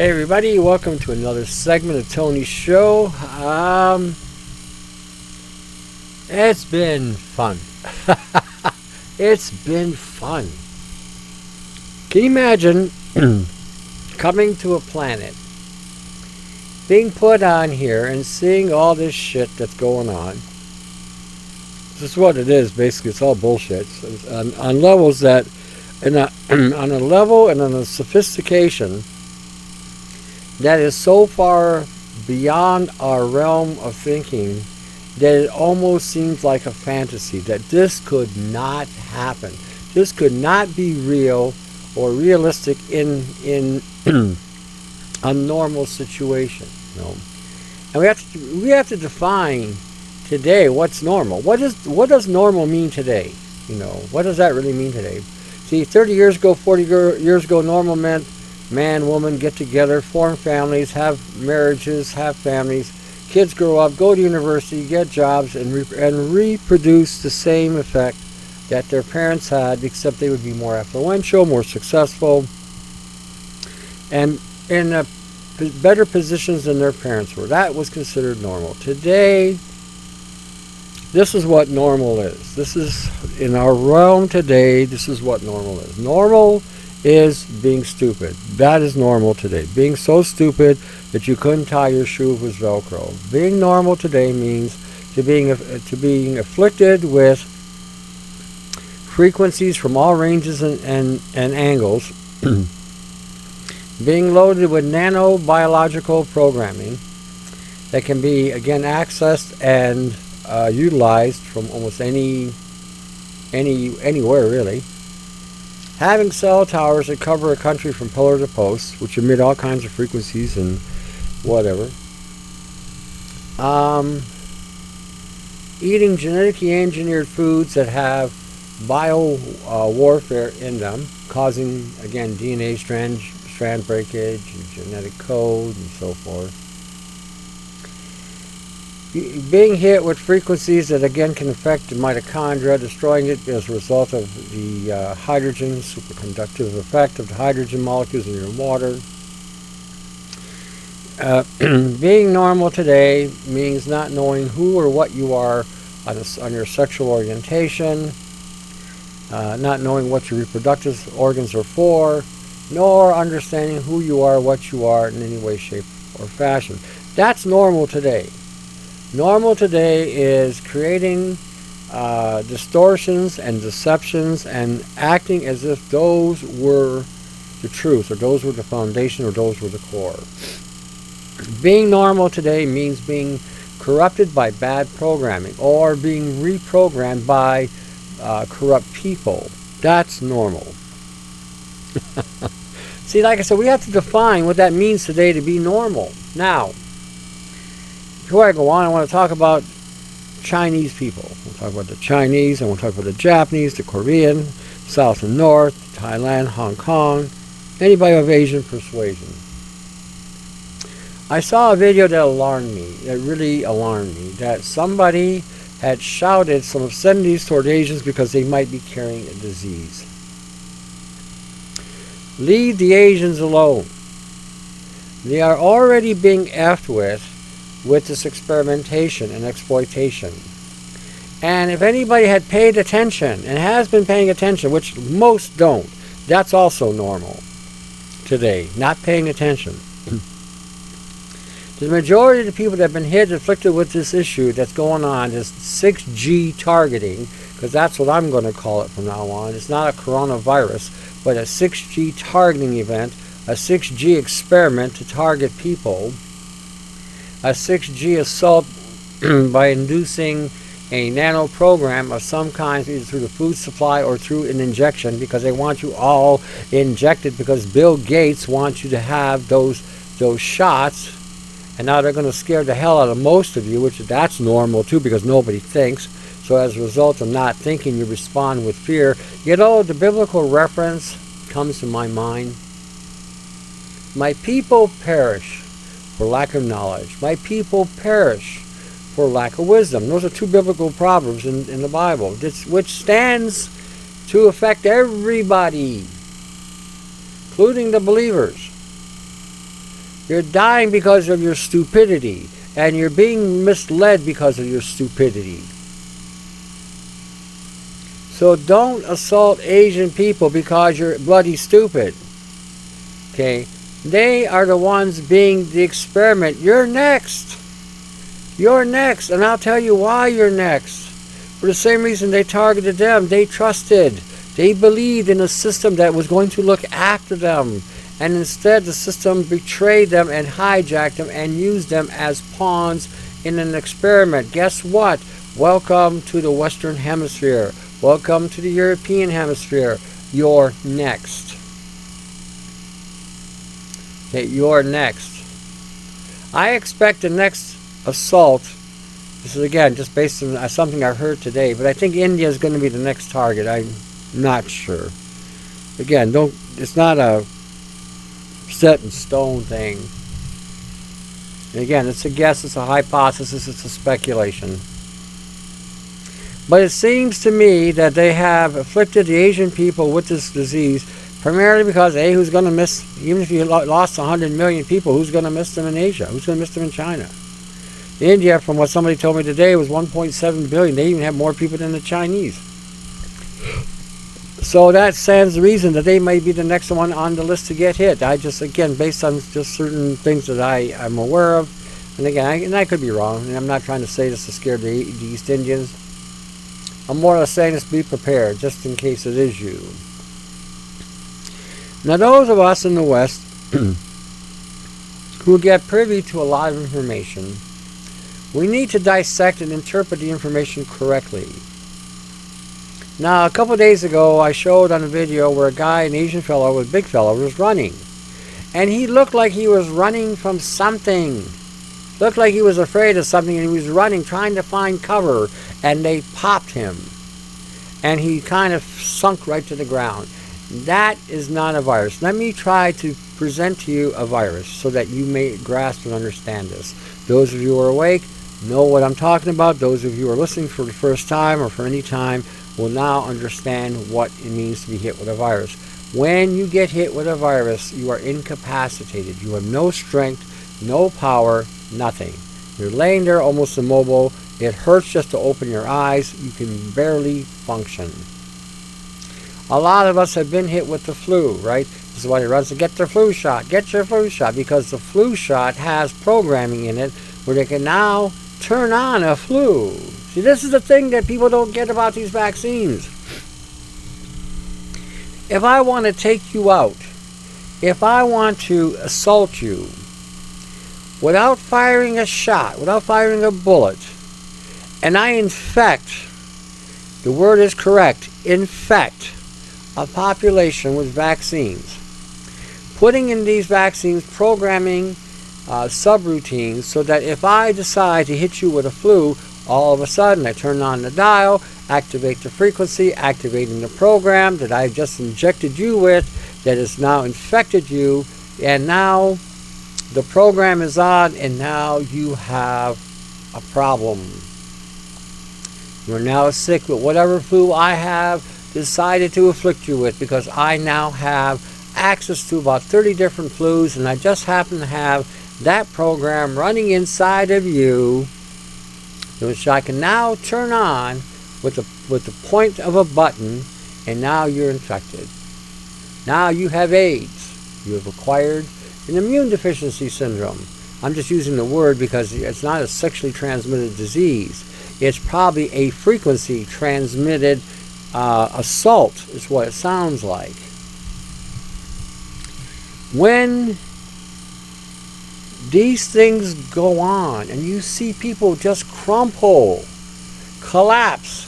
Hey everybody, welcome to another segment of Tony's show. It's been fun. It's been fun. Can you imagine coming to a planet, being put on here and seeing all this shit that's going on? This is what it is, basically. It's all bullshit. It's on levels that, on a level and on a sophistication that is so far beyond our realm of thinking that it almost seems like a fantasy, that this could not happen. This could not be real or realistic in a normal situation. You know? And we have to define today what's normal. What does normal mean today? You know, what does that really mean today? See, 30 years ago, 40 years ago, normal meant man, woman, get together, form families, have marriages, have families, kids grow up, go to university, get jobs, and reproduce the same effect that their parents had, except they would be more influential, more successful, and in better positions than their parents were. That was considered normal. Today, this is what normal is. This is, in our realm today, this is what normal is. Normal is being stupid. That is normal today. Being so stupid that you couldn't tie your shoe with Velcro. Being normal today means to being afflicted with frequencies from all ranges and angles, being loaded with nanobiological programming that can be, again, accessed and utilized from almost anywhere, really. Having cell towers that cover a country from pillar to post, which emit all kinds of frequencies and whatever. Eating genetically engineered foods that have warfare in them, causing, again, DNA strand breakage and genetic code and so forth. Being hit with frequencies that, again, can affect the mitochondria, destroying it as a result of the hydrogen superconductive effect of the hydrogen molecules in your water. Being normal today means not knowing who or what you are on your sexual orientation, not knowing what your reproductive organs are for, nor understanding who you are, what you are in any way, shape, or fashion. That's normal today. Normal today is creating distortions and deceptions and acting as if those were the truth, or those were the foundation, or those were the core. Being normal today means being corrupted by bad programming or being reprogrammed by corrupt people. That's normal. See, like I said, we have to define what that means today to be normal. Now, before I go on, I want to talk about Chinese people. We'll talk about the Chinese, and we'll talk about the Japanese, the Korean, South and North, Thailand, Hong Kong, anybody of Asian persuasion. I saw a video that alarmed me, that really alarmed me, that somebody had shouted some obscenities toward Asians because they might be carrying a disease. Leave the Asians alone. They are already being effed with this experimentation and exploitation. And if anybody had paid attention and has been paying attention, which most don't, that's also normal today, not paying attention. The majority of the people that have been hit, afflicted with this issue that's going on, this 6G targeting, because that's what I'm going to call it from now on. It's not a coronavirus, but a 6G targeting event, a 6G experiment to target people, a 6G assault by inducing a nano program of some kind, either through the food supply or through an injection, because they want you all injected, because Bill Gates wants you to have those shots, and now they're going to scare the hell out of most of you, which that's normal too, because nobody thinks. So as a result of not thinking, you respond with fear. You know, the biblical reference comes to my mind. My people perish for lack of knowledge. My people perish for lack of wisdom. Those are two biblical proverbs in the Bible, which stands to affect everybody, including the believers. You're dying because of your stupidity. And you're being misled because of your stupidity. So don't assault Asian people because you're bloody stupid. Okay? They are the ones being the experiment. You're next. You're next. And I'll tell you why you're next. For the same reason they targeted them. They trusted. They believed in a system that was going to look after them. And instead the system betrayed them and hijacked them and used them as pawns in an experiment. Guess what? Welcome to the Western Hemisphere. Welcome to the European Hemisphere. You're next. Okay, you're next. I expect the next assault, this is again just based on something I heard today, but I think India is going to be the next target. I'm not sure. Again, it's not a set in stone thing. And again, it's a guess, it's a hypothesis, it's a speculation. But it seems to me that they have afflicted the Asian people with this disease primarily because, A, who's going to miss, even if you lost 100 million people, who's going to miss them in Asia? Who's going to miss them in China? India, from what somebody told me today, was 1.7 billion. They even have more people than the Chinese. So that stands the reason that they may be the next one on the list to get hit. I just, again, based on just certain things that I'm aware of, and again, I could be wrong, and I'm not trying to say this to scare the East Indians. I'm more or less saying this, be prepared, just in case it is you. Now those of us in the West who get privy to a lot of information, we need to dissect and interpret the information correctly. Now, a couple of days ago, I showed on a video where a guy, an Asian fellow, a big fellow, was running. And he looked like he was running from something. Looked like he was afraid of something, and he was running, trying to find cover, and they popped him. And he kind of sunk right to the ground. That is not a virus. Let me try to present to you a virus so that you may grasp and understand this. Those of you who are awake know what I'm talking about. Those of you who are listening for the first time or for any time will now understand what it means to be hit with a virus. When you get hit with a virus, you are incapacitated. You have no strength, no power, nothing. You're laying there almost immobile. It hurts just to open your eyes. You can barely function. A lot of us have been hit with the flu, right? This is why they run to get their flu shot. Get your flu shot, because the flu shot has programming in it where they can now turn on a flu. See, this is the thing that people don't get about these vaccines. If I want to take you out, if I want to assault you, without firing a shot, without firing a bullet, and I infect, the word is correct, infect a population with vaccines, putting in these vaccines programming subroutines so that if I decide to hit you with a flu, all of a sudden I turn on the dial, activate the frequency, activating the program that I've just injected you with that has now infected you, and now the program is on, and now you have a problem. You're now sick with whatever flu I have decided to afflict you with, because I now have access to about 30 different flus, and I just happen to have that program running inside of you, which I can now turn on with the point of a button, and now you're infected. Now you have AIDS. You have acquired an immune deficiency syndrome. I'm just using the word because it's not a sexually transmitted disease. It's probably a frequency transmitted assault is what it sounds like. When these things go on and you see people just crumple, collapse.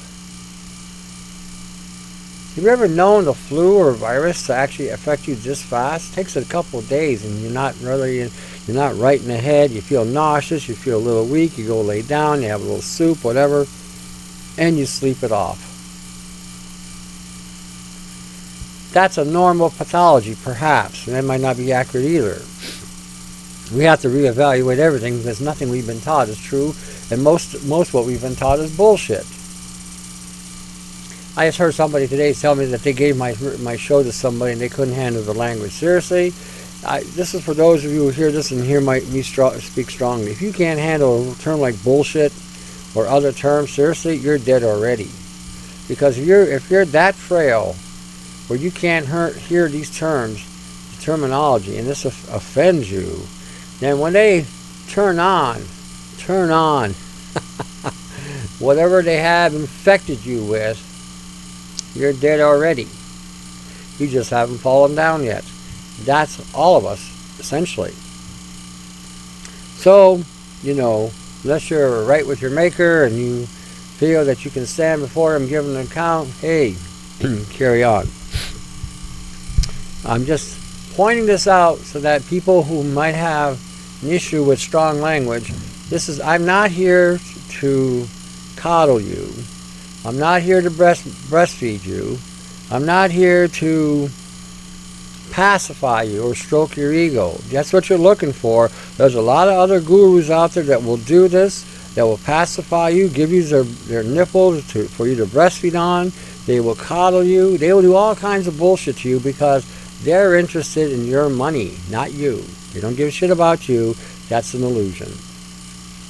Have you ever known the flu or virus to actually affect you this fast? It takes a couple of days and you're not right in the head. You feel nauseous, you feel a little weak, you go lay down, you have a little soup, whatever, and you sleep it off. That's a normal pathology, perhaps, and that might not be accurate either. We have to reevaluate everything because nothing we've been taught is true, and most what we've been taught is bullshit. I just heard somebody today tell me that they gave my show to somebody and they couldn't handle the language. Seriously, This is for those of you who hear this and hear me speak strongly. If you can't handle a term like bullshit or other terms, seriously, you're dead already. Because if you're that frail, where you can't hear these terms, the terminology, and this offends you, then when they turn on whatever they have infected you with, you're dead already. You just haven't fallen down yet. That's all of us, essentially. So, unless you're right with your maker and you feel that you can stand before him, give him an account, hey, carry on. I'm just pointing this out so that people who might have an issue with strong language, I'm not here to coddle you. I'm not here to breastfeed you. I'm not here to pacify you or stroke your ego. That's what you're looking for. There's a lot of other gurus out there that will do this, that will pacify you, give you their nipples for you to breastfeed on. They will coddle you. They will do all kinds of bullshit to you because they're interested in your money, not you. They don't give a shit about you. That's an illusion.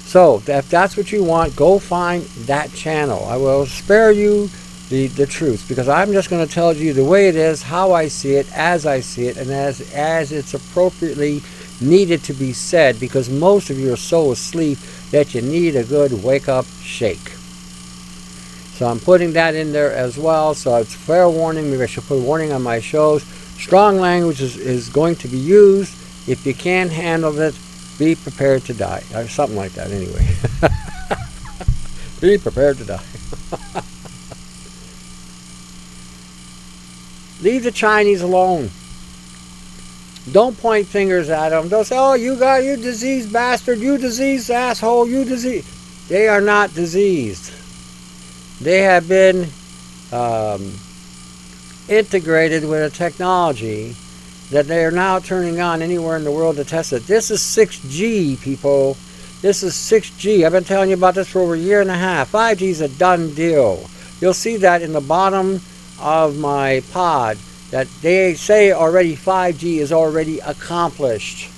So if that's what you want, go find that channel. I will spare you the truth, because I'm just going to tell you the way it is, how I see it, as I see it, and as it's appropriately needed to be said, because most of you are so asleep that you need a good wake-up shake. So I'm putting that in there as well, so it's fair warning. Maybe I should put a warning on my shows. Strong language is going to be used. If you can't handle it, be prepared to die. Or something like that, anyway. Be prepared to die. Leave the Chinese alone. Don't point fingers at them. Don't say, oh, you diseased bastard, you diseased asshole, you diseased. They are not diseased. They have been integrated with a technology that they are now turning on anywhere in the world to test it. This is 6G, people. This is 6G. I've been telling you about this for over a year and a half. 5G is a done deal. You'll see that in the bottom of my pod, that they say already 5G is already accomplished.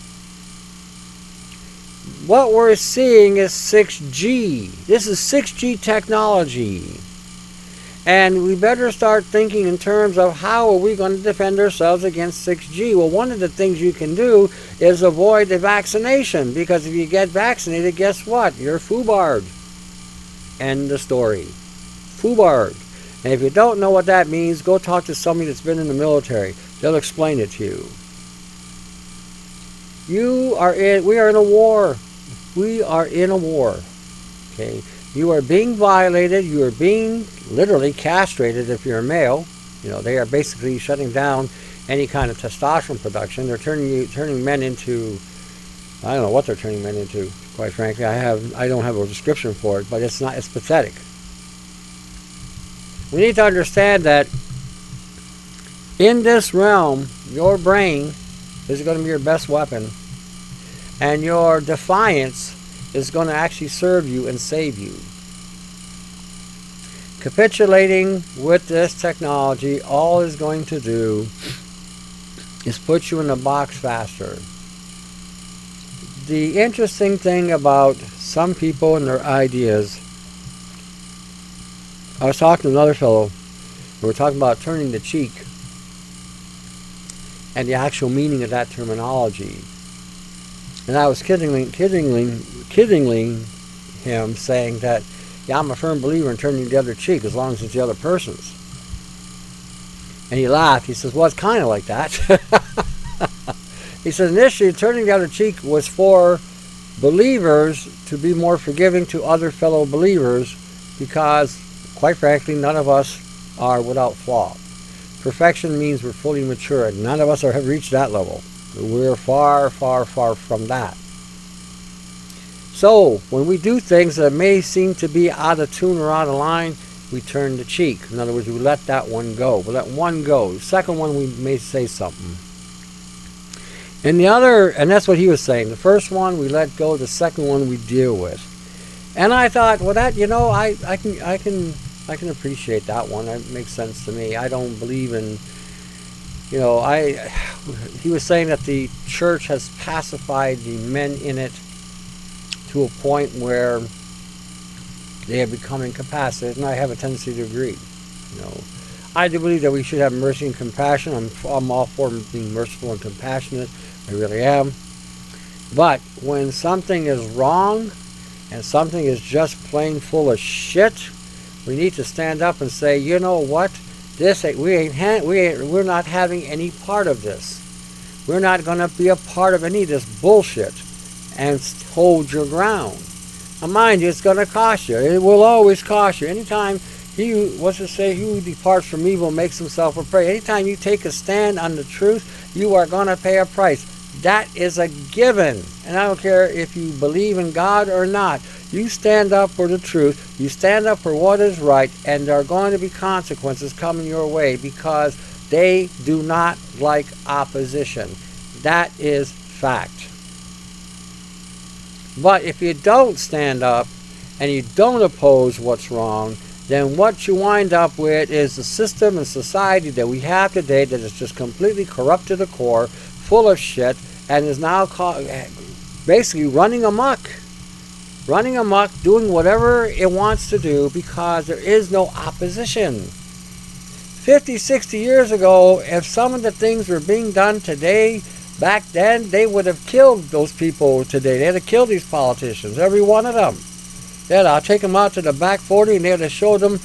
What we're seeing is 6G. This is 6G technology. And we better start thinking in terms of how are we going to defend ourselves against 6G. Well, one of the things you can do is avoid the vaccination, because if you get vaccinated, guess what? You're foobarred. End the story. Foobarred. And if you don't know what that means, go talk to somebody that's been in the military. They'll explain it to you. We are in a war. We are in a war. Okay? You are being violated. You are being literally castrated if you're a male. They are basically shutting down any kind of testosterone production. They're turning men into, I don't know what they're turning men into, quite frankly. I don't have a description for it, but it's pathetic. We need to understand that in this realm, your brain is going to be your best weapon, and your defiance is going to actually serve you and save you. Capitulating with this technology, all it's going to do is put you in the box faster. The interesting thing about some people and their ideas, I was talking to another fellow, we were talking about turning the cheek and the actual meaning of that terminology. And I was kiddingly him, saying that, yeah, I'm a firm believer in turning the other cheek as long as it's the other person's. And he laughed. He says, well, it's kind of like that. He says, initially, turning the other cheek was for believers to be more forgiving to other fellow believers, because, quite frankly, none of us are without flaw. Perfection means we're fully mature, and none of us have reached that level. We're far, far, far from that. So, when we do things that may seem to be out of tune or out of line, we turn the cheek. In other words, we let that one go. We let one go. The second one, we may say something. And that's what he was saying. The first one, we let go. The second one, we deal with. And I thought, well, that, I can appreciate that one. That makes sense to me. I don't believe in You know, he was saying that the church has pacified the men in it to a point where they have become incapacitated, and I have a tendency to agree. You know, I do believe that we should have mercy and compassion. I'm all for being merciful and compassionate. I really am. But when something is wrong and something is just plain full of shit, we need to stand up and say, you know what? We're not having any part of this. We're not going to be a part of any of this bullshit, and hold your ground. Now, mind you, it's going to cost you. It will always cost you. Anytime he who departs from evil makes himself a prey. Anytime you take a stand on the truth, you are going to pay a price. That is a given. And I don't care if you believe in God or not. You stand up for the truth. You stand up for what is right, and there are going to be consequences coming your way because they do not like opposition. That is fact. But if you don't stand up and you don't oppose what's wrong, then what you wind up with is the system and society that we have today that is just completely corrupt to the core, full of shit, and is now basically running amok, doing whatever it wants to do because there is no opposition. 50, 60 years ago, if some of the things were being done today, back then, they would have killed those people today. They'd have killed these politicians, every one of them. They'd take them out to the back 40, and they would have showed them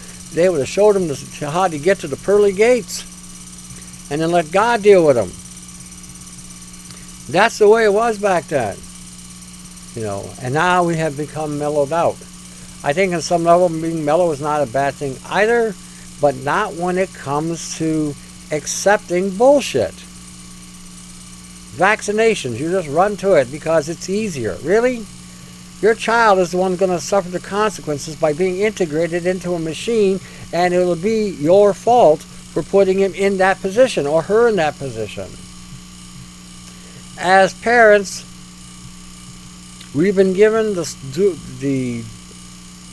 how to get to the pearly gates, and then let God deal with them. That's the way it was back then, you know. And now we have become mellowed out. I think on some level, being mellow is not a bad thing either, but not when it comes to accepting bullshit. Vaccinations, you just run to it because it's easier. Really? Your child is the one going to suffer the consequences by being integrated into a machine, and it will be your fault for putting him in that position or her in that position. As parents, we've been given the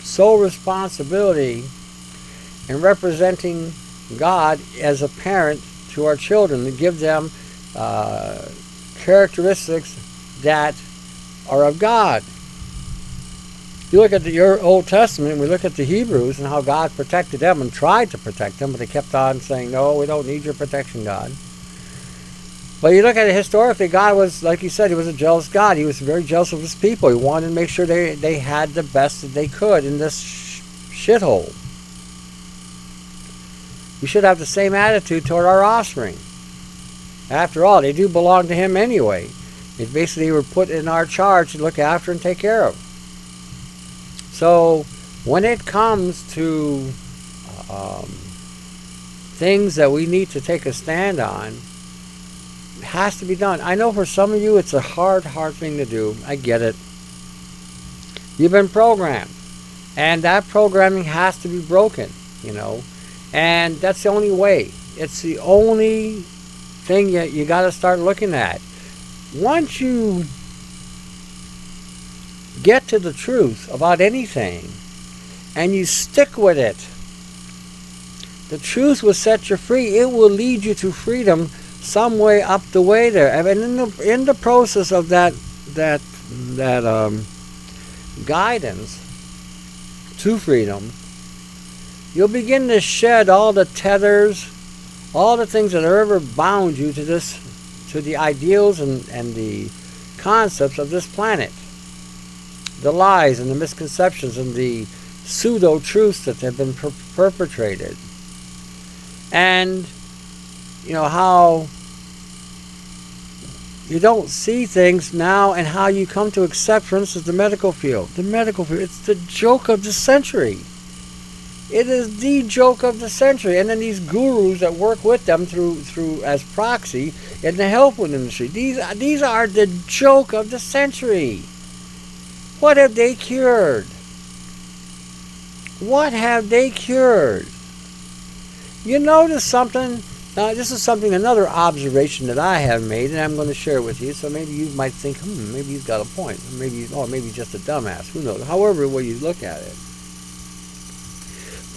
sole responsibility in representing God as a parent to our children, to give them characteristics that are of God. You look at your Old Testament, we look at the Hebrews and how God protected them and tried to protect them, but they kept on saying, no, we don't need your protection, God. But you look at it historically, God was, like you said, he was a jealous God. He was very jealous of his people. He wanted to make sure they had the best that they could in this shithole. We should have the same attitude toward our offspring. After all, they do belong to him anyway. It basically were put in our charge to look after and take care of. So when it comes to things that we need to take a stand on, it has to be done. I know for some of you it's a hard thing to do. I get it. You've been programmed, and that programming has to be broken, you know. And that's the only way. It's the only thing you got to start looking at. Once you get to the truth about anything and you stick with it, the truth will set you free. It will lead you to freedom some way up the way there. And in the process of that guidance to freedom, you'll begin to shed all the tethers, all the things that have ever bound you to the ideals and the concepts of this planet. The lies and the misconceptions and the pseudo-truths that have been perpetrated. And, you know, how you don't see things now and how you come to accept, for instance, the medical field. The medical field, it's the joke of the century. It is the joke of the century. And then these gurus that work with them through as proxy in the health industry. These are the joke of the century. What have they cured? What have they cured? You notice something? Now, this is another observation that I have made, and I'm going to share with you. So maybe you might think, maybe he's got a point. Maybe he's just a dumbass. Who knows? However way you look at it.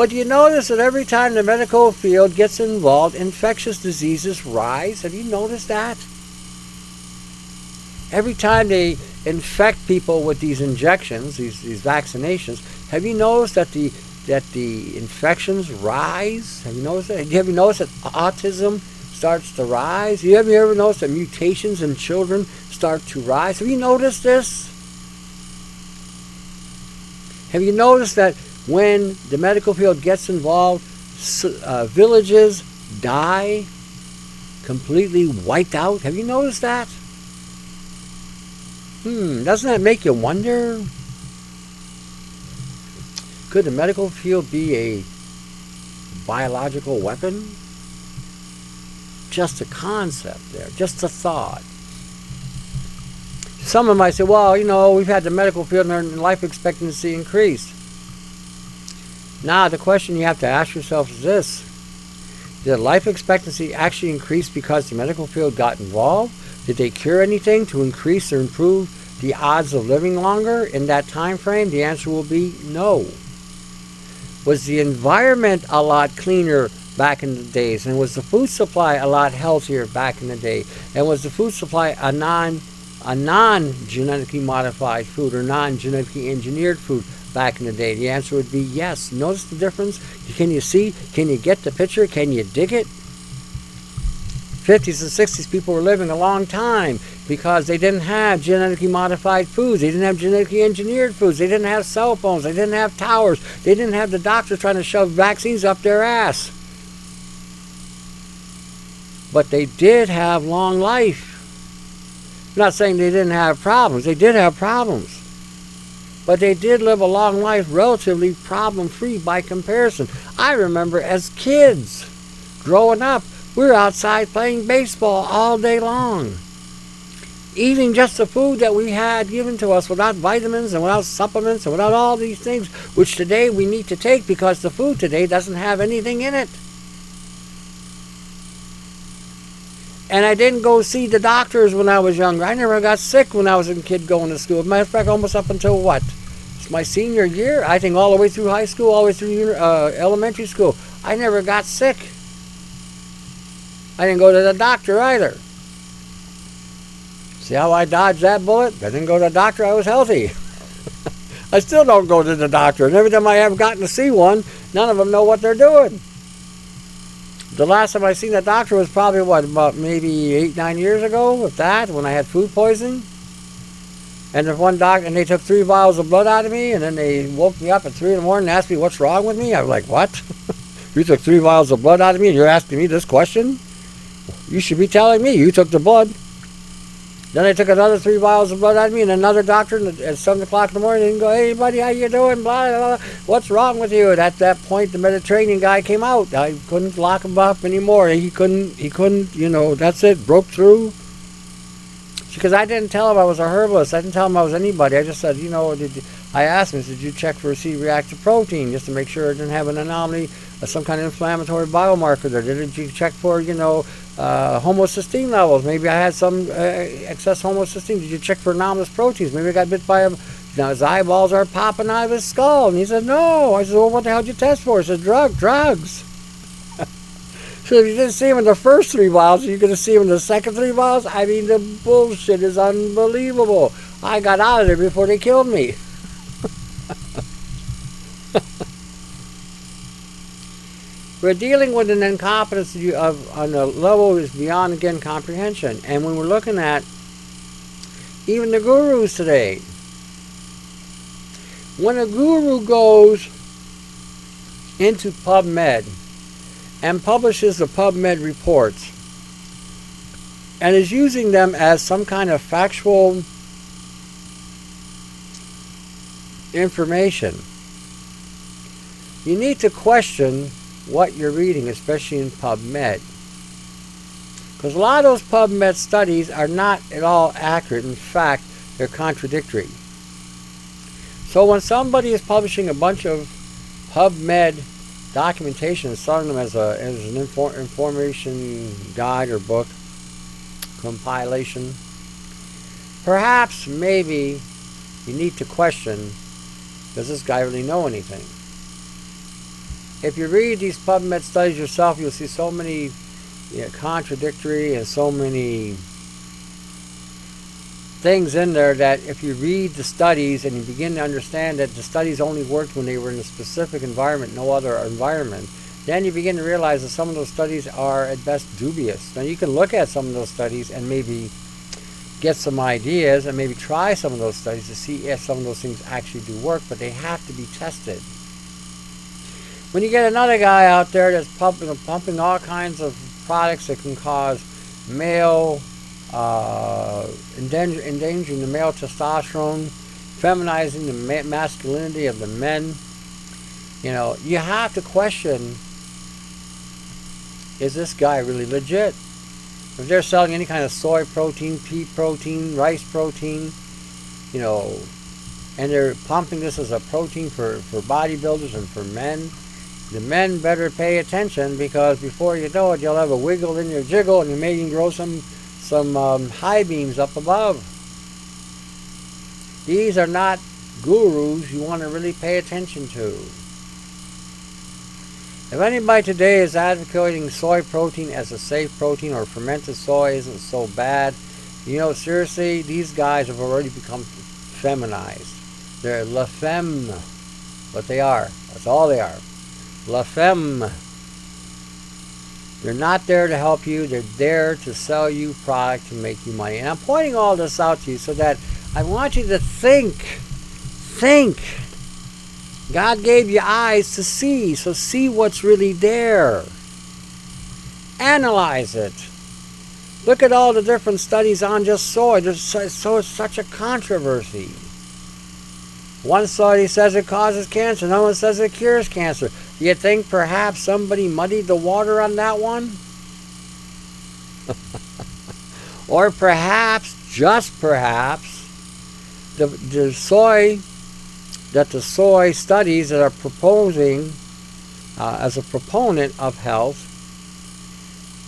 But you notice that every time the medical field gets involved, infectious diseases rise. Have you noticed that? Every time they infect people with these injections, these vaccinations, have you noticed that the infections rise? Have you noticed that? Have you noticed that autism starts to rise? Have you ever noticed that mutations in children start to rise? Have you noticed this? Have you noticed that when the medical field gets involved, villages die, completely wiped out? Have you noticed that? Doesn't that make you wonder? Could the medical field be a biological weapon? Just a concept there, just a thought. Someone might say, well, you know, we've had the medical field and our life expectancy increased. Now, the question you have to ask yourself is this. Did life expectancy actually increase because the medical field got involved? Did they cure anything to increase or improve the odds of living longer in that time frame? The answer will be no. Was the environment a lot cleaner back in the days? And was the food supply a lot healthier back in the day? And was the food supply a non-genetically modified food or non-genetically engineered food back in the day? The answer would be yes. Notice the difference? Can you see? Can you get the picture? Can you dig it? 50s and 60s people were living a long time because they didn't have genetically modified foods. They didn't have genetically engineered foods. They didn't have cell phones. They didn't have towers. They didn't have the doctors trying to shove vaccines up their ass. But they did have long life. I'm not saying they didn't have problems. They did have problems. But they did live a long life relatively problem-free by comparison. I remember as kids growing up, we were outside playing baseball all day long, eating just the food that we had given to us without vitamins and without supplements and without all these things, which today we need to take because the food today doesn't have anything in it. And I didn't go see the doctors when I was younger. I never got sick when I was a kid going to school. As a matter of fact, almost up until what? It's my senior year. I think all the way through high school, all the way through elementary school. I never got sick. I didn't go to the doctor either. See how I dodged that bullet? I didn't go to the doctor. I was healthy. I still don't go to the doctor. And every time I have gotten to see one, none of them know what they're doing. The last time I seen the doctor was probably, what, about maybe 8-9 years ago, if that, when I had food poisoning. And there's one doctor, and they took 3 vials of blood out of me, and then they woke me up at 3 in the morning and asked me what's wrong with me. I was like, what? You took 3 vials of blood out of me, and you're asking me this question? You should be telling me you took the blood. Then they took another 3 vials of blood out of me, and another doctor at 7 o'clock in the morning and go, hey buddy, how you doing? Blah, blah, blah. What's wrong with you? And at that point, the Mediterranean guy came out. I couldn't lock him up anymore. He couldn't, you know, that's it, broke through. Because I didn't tell him I was a herbalist. I didn't tell him I was anybody. I just said, you know, I asked him, did you check for C-reactive protein just to make sure it didn't have an anomaly, some kind of inflammatory biomarker there? Did you check for, you know, homocysteine levels? Maybe I had some excess homocysteine. Did you check for anomalous proteins? Maybe I got bit by a... Now his eyeballs are popping out of his skull. And he said, no. I said, well, what the hell did you test for? He said, drugs. So if you didn't see him in the first 3 vials, you're going to see him in the second 3 vials? I mean, the bullshit is unbelievable. I got out of there before they killed me. We're dealing with an incompetence on a level that is beyond, again, comprehension. And when we're looking at even the gurus today, when a guru goes into PubMed and publishes the PubMed reports and is using them as some kind of factual information, you need to question what you're reading, especially in PubMed. Because a lot of those PubMed studies are not at all accurate. In fact, they're contradictory. So when somebody is publishing a bunch of PubMed documentation and selling them as an information guide or book compilation, perhaps, maybe, you need to question, does this guy really know anything? if you read these PubMed studies yourself, you'll see so many contradictory and so many things in there that if you read the studies and you begin to understand that the studies only worked when they were in a specific environment, no other environment, then you begin to realize that some of those studies are at best dubious. Now you can look at some of those studies and maybe get some ideas and maybe try some of those studies to see if some of those things actually do work, but they have to be tested. When you get another guy out there that's pumping all kinds of products that can cause male endangering the male testosterone, feminizing the masculinity of the men, you have to question, is this guy really legit? If they're selling any kind of soy protein, pea protein, rice protein, and they're pumping this as a protein for bodybuilders and for men, the men better pay attention, because before you know it, you'll have a wiggle in your jiggle and you may even grow some high beams up above. These are not gurus you want to really pay attention to. If anybody today is advocating soy protein as a safe protein, or fermented soy isn't so bad, seriously, these guys have already become feminized. They're la femme, what they are. That's all they are. La femme. They're not there to help you. They're there to sell you product to make you money. And I'm pointing all this out to you so that I want you to think. Think. God gave you eyes to see, so see what's really there. Analyze it. Look at all the different studies on just soy. There's such a controversy. One study says it causes cancer. Another one says it cures cancer. Do you think perhaps somebody muddied the water on that one? Or perhaps, just perhaps, the soy studies that are proposing as a proponent of health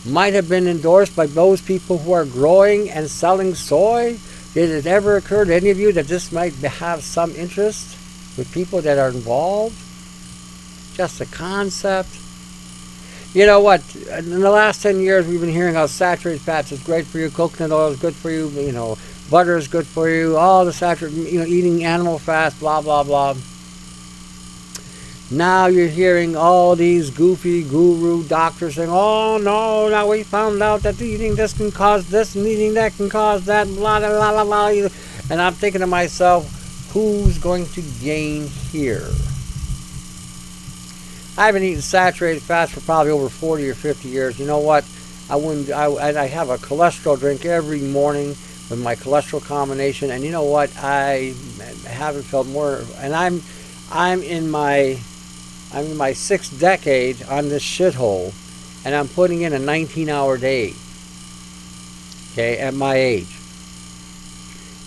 might have been endorsed by those people who are growing and selling soy? Did it ever occur to any of you that this might have some interest with people that are involved? Just a concept. You know what? In the last 10 years, we've been hearing how saturated fats is great for you, coconut oil is good for you, butter is good for you, all the saturated, eating animal fats, blah, blah, blah. Now you're hearing all these goofy guru doctors saying, oh no, now we found out that eating this can cause this and eating that can cause that, blah, blah, blah, blah. And I'm thinking to myself, who's going to gain here? I've been eating saturated fats for probably over 40 or 50 years. You know what? I have a cholesterol drink every morning with my cholesterol combination, and you know what? I haven't felt more, and I'm in my 6th decade on this shithole, and I'm putting in a 19-hour day, okay, at my age.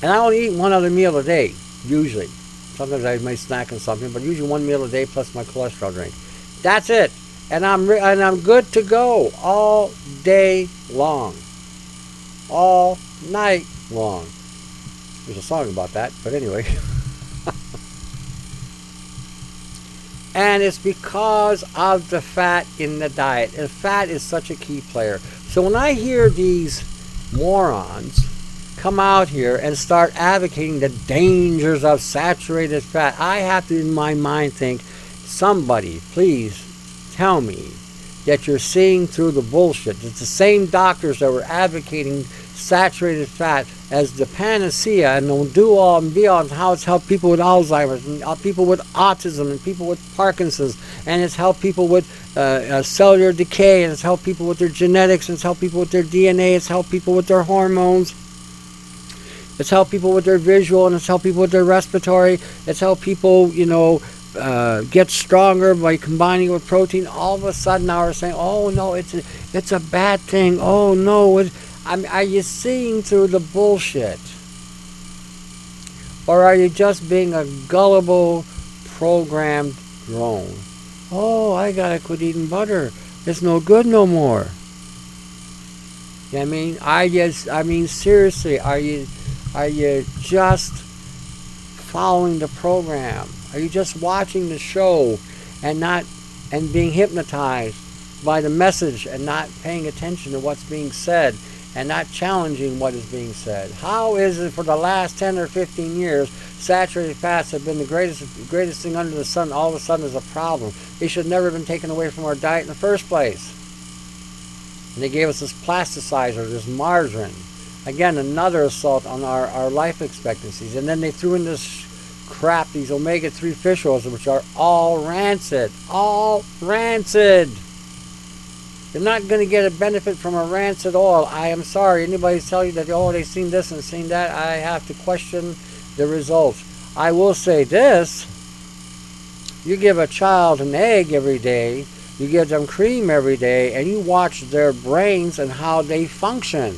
And I only eat one other meal a day, usually. Sometimes I may snack on something, but usually one meal a day plus my cholesterol drink. That's it. And I'm good to go all day long. All night long. There's a song about that, but anyway. And it's because of the fat in the diet. And fat is such a key player. So when I hear these morons come out here and start advocating the dangers of saturated fat, I have to, in my mind, think, somebody, please tell me that you're seeing through the bullshit. It's the same doctors that were advocating saturated fat as the panacea and the do-all and be-all, and how it's helped people with Alzheimer's and people with autism and people with Parkinson's, and it's helped people with cellular decay, and it's helped people with their genetics, and it's helped people with their DNA, it's helped people with their hormones, it's helped people with their visual, and it's helped people with their respiratory, it's helped people, get stronger by combining with protein. All of a sudden now we're saying, oh no, it's a bad thing. Oh no, are you seeing through the bullshit? Or are you just being a gullible, programmed drone? Oh, I gotta quit eating butter. It's no good no more. You know what I mean? Seriously, are you just following the program? Are you just watching the show and not and being hypnotized by the message and not paying attention to what's being said and not challenging what is being said. How is it for the last 10 or 15 years saturated fats have been the greatest thing under the sun? All of a sudden is a problem. They should never have been taken away from our diet in the first place. And they gave us this plasticizer, this margarine. Again, another assault on our life expectancies. And then they threw in this crap, these omega-3 fish oils, which are all rancid. All rancid. You're not going to get a benefit from a rancid oil. I am sorry. Anybody tell you that, oh, they've seen this and seen that, I have to question the results. I will say this. You give a child an egg every day, you give them cream every day, and you watch their brains and how they function.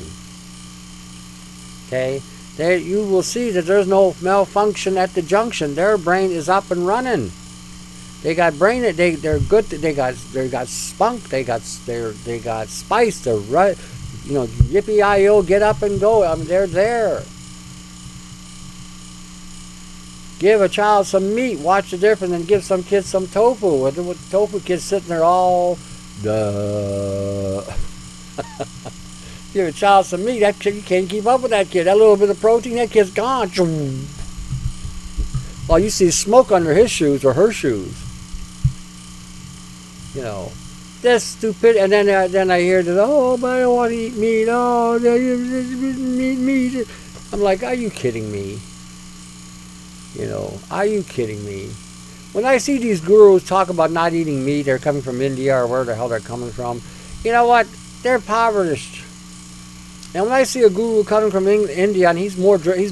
Okay? You will see that there's no malfunction at the junction. Their brain is up and running. They got brain. They're good. They got spunk. They got spice. They're right. You know, yippee-i-o, get up and go. I mean, they're there. Give a child some meat. Watch the difference, and give some kids some tofu. With the tofu kids sitting there all, duh. Give a child some meat. That kid, you can't keep up with that kid. That little bit of protein, that kid's gone. Well, you see smoke under his shoes or her shoes. You know, this stupid. And then I hear that, oh, but I don't want to eat meat. Oh, meat. I'm like, are you kidding me? You know, are you kidding me? When I see these gurus talk about not eating meat, they're coming from India or where the hell they're coming from. You know what? They're impoverished. And when I see a guru coming from India and he's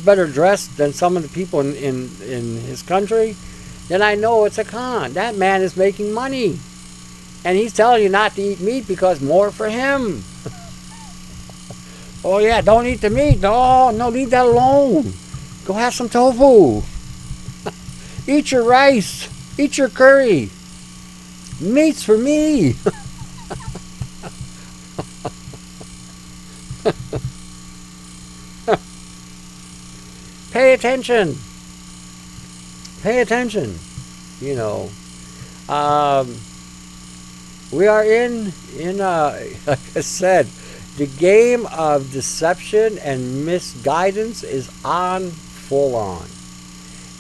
better dressed than some of the people in his country, then I know it's a con. That man is making money. And he's telling you not to eat meat because more for him. Oh yeah, don't eat the meat. No, leave that alone. Go have some tofu. Eat your rice. Eat your curry. Meat's for me. Pay attention. Pay attention. You know, we are in like I said, the game of deception and misguidance is on full on.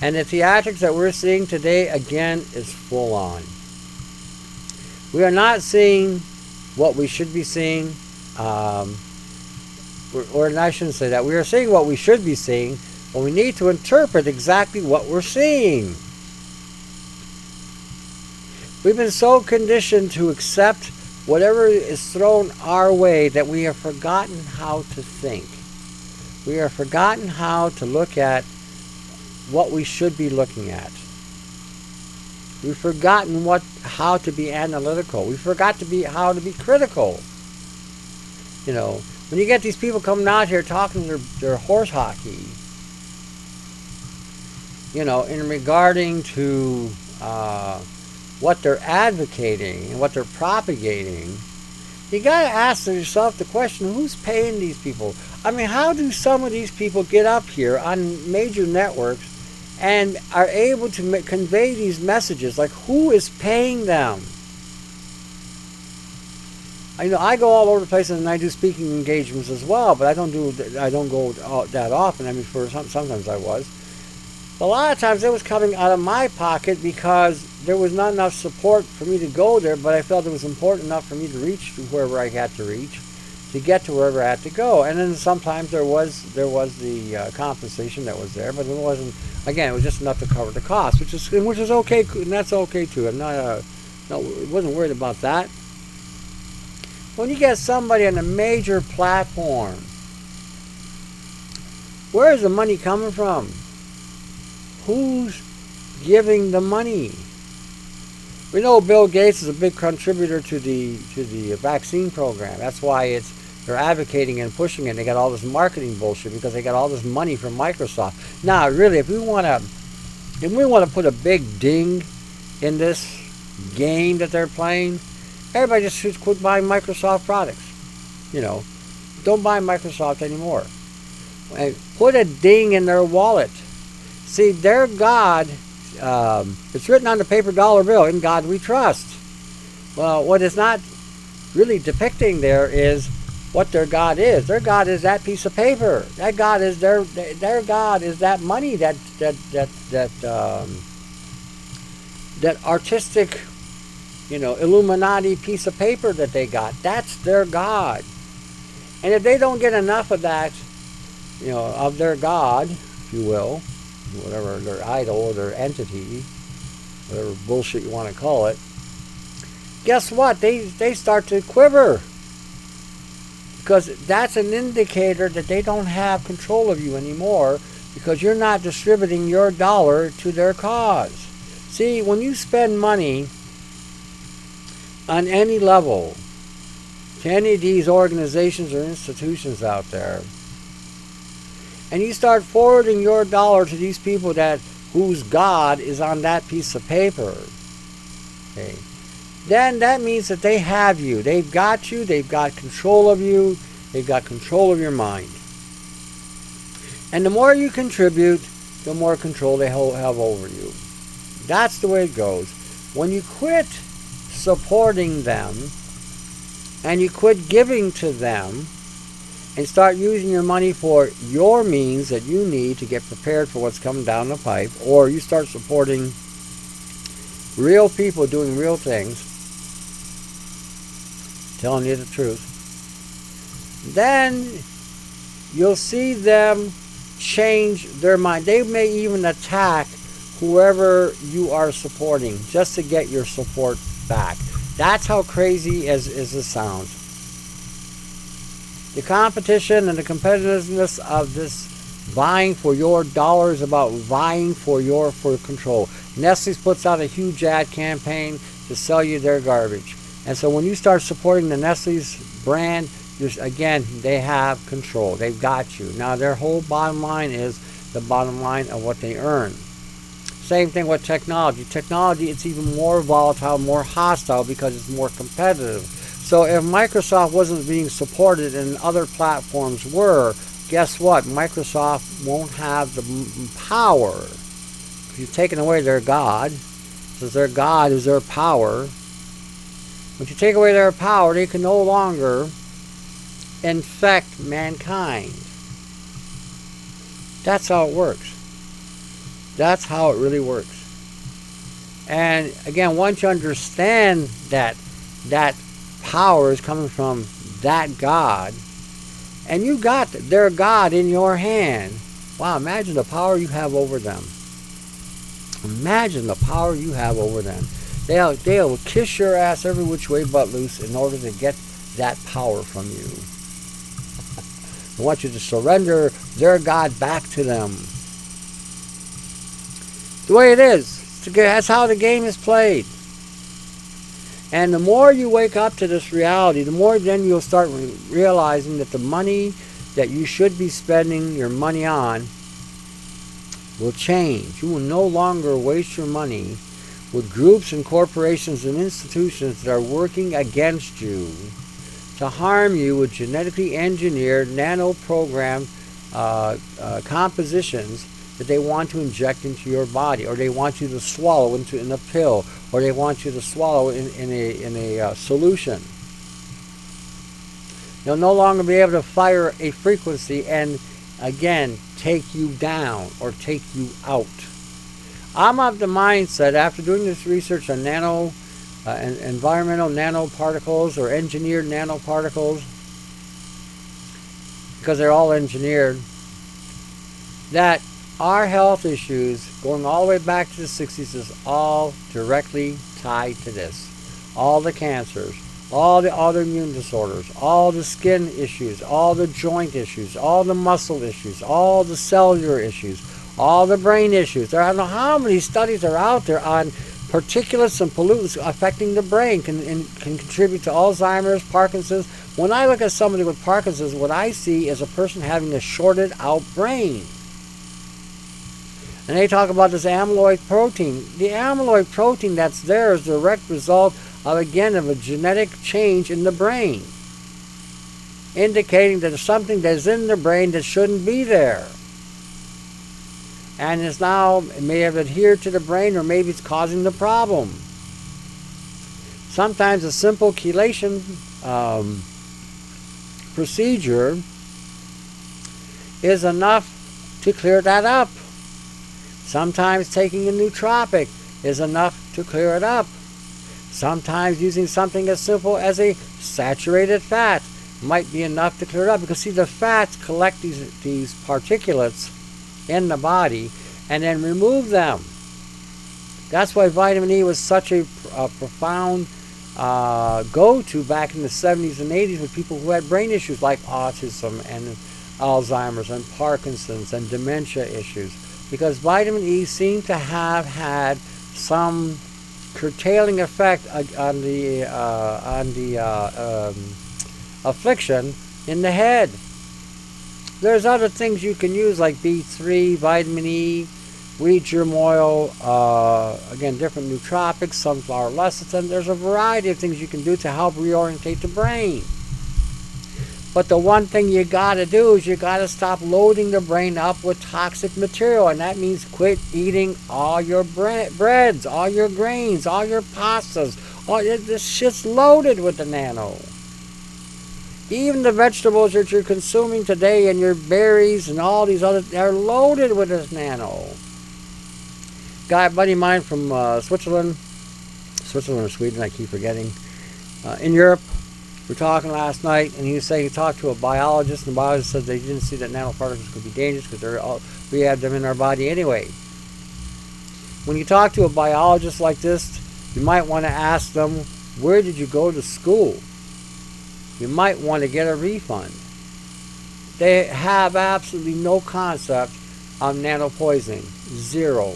And the theatrics that we're seeing today, again, is full on. We are not seeing what we should be seeing. Or I shouldn't say that. We are seeing what we should be seeing, but we need to interpret exactly what we're seeing. We've been so conditioned to accept whatever is thrown our way that we have forgotten how to think. We have forgotten how to look at what we should be looking at. We've forgotten how to be analytical. We forgot how to be critical. You know, when you get these people coming out here talking their horse hockey, you know, in regarding to what they're advocating and what they're propagating, you got to ask yourself the question, who's paying these people? I mean, how do some of these people get up here on major networks and are able to convey these messages? Like, who is paying them? I know I go all over the place and I do speaking engagements as well, but I don't go that often. I mean, sometimes I was. A lot of times it was coming out of my pocket because there was not enough support for me to go there, but I felt it was important enough for me to reach to wherever I had to reach, to get to wherever I had to go. And then sometimes there was the compensation that was there, but it wasn't. Again, it was just enough to cover the cost, which is okay, and that's okay too. I'm not wasn't worried about that. When you get somebody on a major platform, where is the money coming from? Who's giving the money? We know Bill Gates is a big contributor to the vaccine program. That's why they're advocating and pushing it. They got all this marketing bullshit because they got all this money from Microsoft. Now, really, if we want to put a big ding in this game that they're playing, everybody just should quit buying Microsoft products. You know, don't buy Microsoft anymore. And put a ding in their wallet. See, their God, it's written on the paper dollar bill, in God we trust. Well, what is not really depicting there is what their God is. Their God is that piece of paper. That God is their God is that money, that artistic, Illuminati piece of paper that they got. That's their God. And if they don't get enough of that, of their God, if you will, whatever, their idol or their entity, whatever bullshit you want to call it, guess what? They start to quiver. Because that's an indicator that they don't have control of you anymore, because you're not distributing your dollar to their cause. See, when you spend money on any level to any of these organizations or institutions out there, and you start forwarding your dollar to these people whose God is on that piece of paper, okay, then that means that they have you. They've got you. They've got control of you. They've got control of your mind. And the more you contribute, the more control they have over you. That's the way it goes. When you quit supporting them and you quit giving to them and start using your money for your means that you need to get prepared for what's coming down the pipe, or you start supporting real people doing real things, telling you the truth, then you'll see them change their mind. They may even attack whoever you are supporting just to get your support back. That's how crazy as this sounds. The competition and the competitiveness of this vying for your dollar is about vying for control. Nestle's puts out a huge ad campaign to sell you their garbage. And so when you start supporting the Nestle's brand, again, they have control. They've got you. Now their whole bottom line is the bottom line of what they earn. Same thing with technology. Technology, it's even more volatile, more hostile, because it's more competitive. So if Microsoft wasn't being supported and other platforms were, guess what? Microsoft won't have the power. You've taken away their God, because their God is their power. When you take away their power, they can no longer infect mankind. That's how it works. That's how it really works. And again, once you understand that power is coming from that God, and you got their God in your hand, wow, imagine the power you have over them. Imagine the power you have over them. They'll kiss your ass every which way but loose in order to get that power from you. I want you to surrender their God back to them. The way it is. That's how the game is played. And the more you wake up to this reality, the more then you'll start realizing that the money that you should be spending your money on will change. You will no longer waste your money with groups and corporations and institutions that are working against you to harm you with genetically engineered, nano-programmed compositions that they want to inject into your body, or they want you to swallow in a pill, or they want you to swallow in a solution. You'll no longer be able to fire a frequency and, again, take you down or take you out. I'm of the mindset, after doing this research on environmental nanoparticles or engineered nanoparticles, because they're all engineered, that our health issues going all the way back to the 60s is all directly tied to this. All the cancers, all the autoimmune disorders, all the skin issues, all the joint issues, all the muscle issues, all the cellular issues, all the brain issues. I don't know how many studies are out there on particulates and pollutants affecting the brain, can contribute to Alzheimer's, Parkinson's. When I look at somebody with Parkinson's, what I see is a person having a shorted out brain. And they talk about this amyloid protein. The amyloid protein that's there is a direct result of, again, of a genetic change in the brain, indicating that there's something that's in the brain that shouldn't be there. And it's now, it may have adhered to the brain, or maybe it's causing the problem. Sometimes a simple chelation procedure is enough to clear that up. Sometimes taking a nootropic is enough to clear it up. Sometimes using something as simple as a saturated fat might be enough to clear it up, because see, the fats collect these particulates in the body and then remove them. That's why vitamin E was such a profound go-to back in the 70s and 80s with people who had brain issues like autism and Alzheimer's and Parkinson's and dementia issues, because vitamin E seemed to have had some curtailing effect on the affliction in the head. There's other things you can use like B3, vitamin E, wheat germ oil, again, different nootropics, sunflower lecithin. There's a variety of things you can do to help reorientate the brain. But the one thing you gotta do is you gotta stop loading the brain up with toxic material, and that means quit eating all your breads, all your grains, all your pastas. This shit's loaded with the nano. Even the vegetables that you're consuming today and your berries and all these other, they're loaded with this nano. A buddy of mine from Switzerland or Sweden, I keep forgetting, in Europe. We were talking last night, and he was saying he talked to a biologist, and the biologist said they didn't see that nanoparticles could be dangerous because we have them in our body anyway. When you talk to a biologist like this, you might want to ask them, where did you go to school? You might want to get a refund. They have absolutely no concept of nanopoisoning. Zero.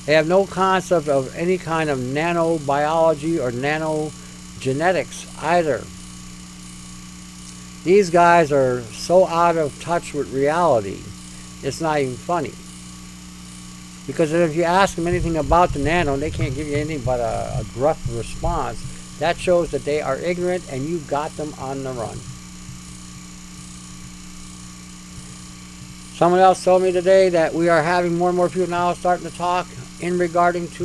They have no concept of any kind of nanobiology or nanogenetics either. These guys are so out of touch with reality, it's not even funny. Because if you ask them anything about the nano, they can't give you anything but a gruff response. That shows that they are ignorant and you've got them on the run. Someone else told me today that we are having more and more people now starting to talk in regarding to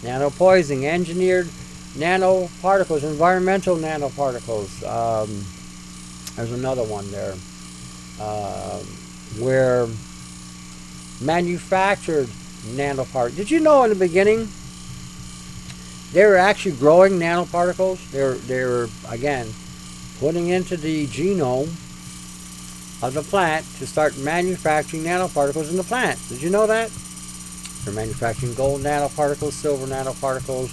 nanopoisoning, engineered nanoparticles, environmental nanoparticles. There's another one there where manufactured nanoparticles. Did you know in the beginning they were actually growing nanoparticles? They were again putting into the genome of the plant to start manufacturing nanoparticles in the plant. Did you know that? They're manufacturing gold nanoparticles, silver nanoparticles,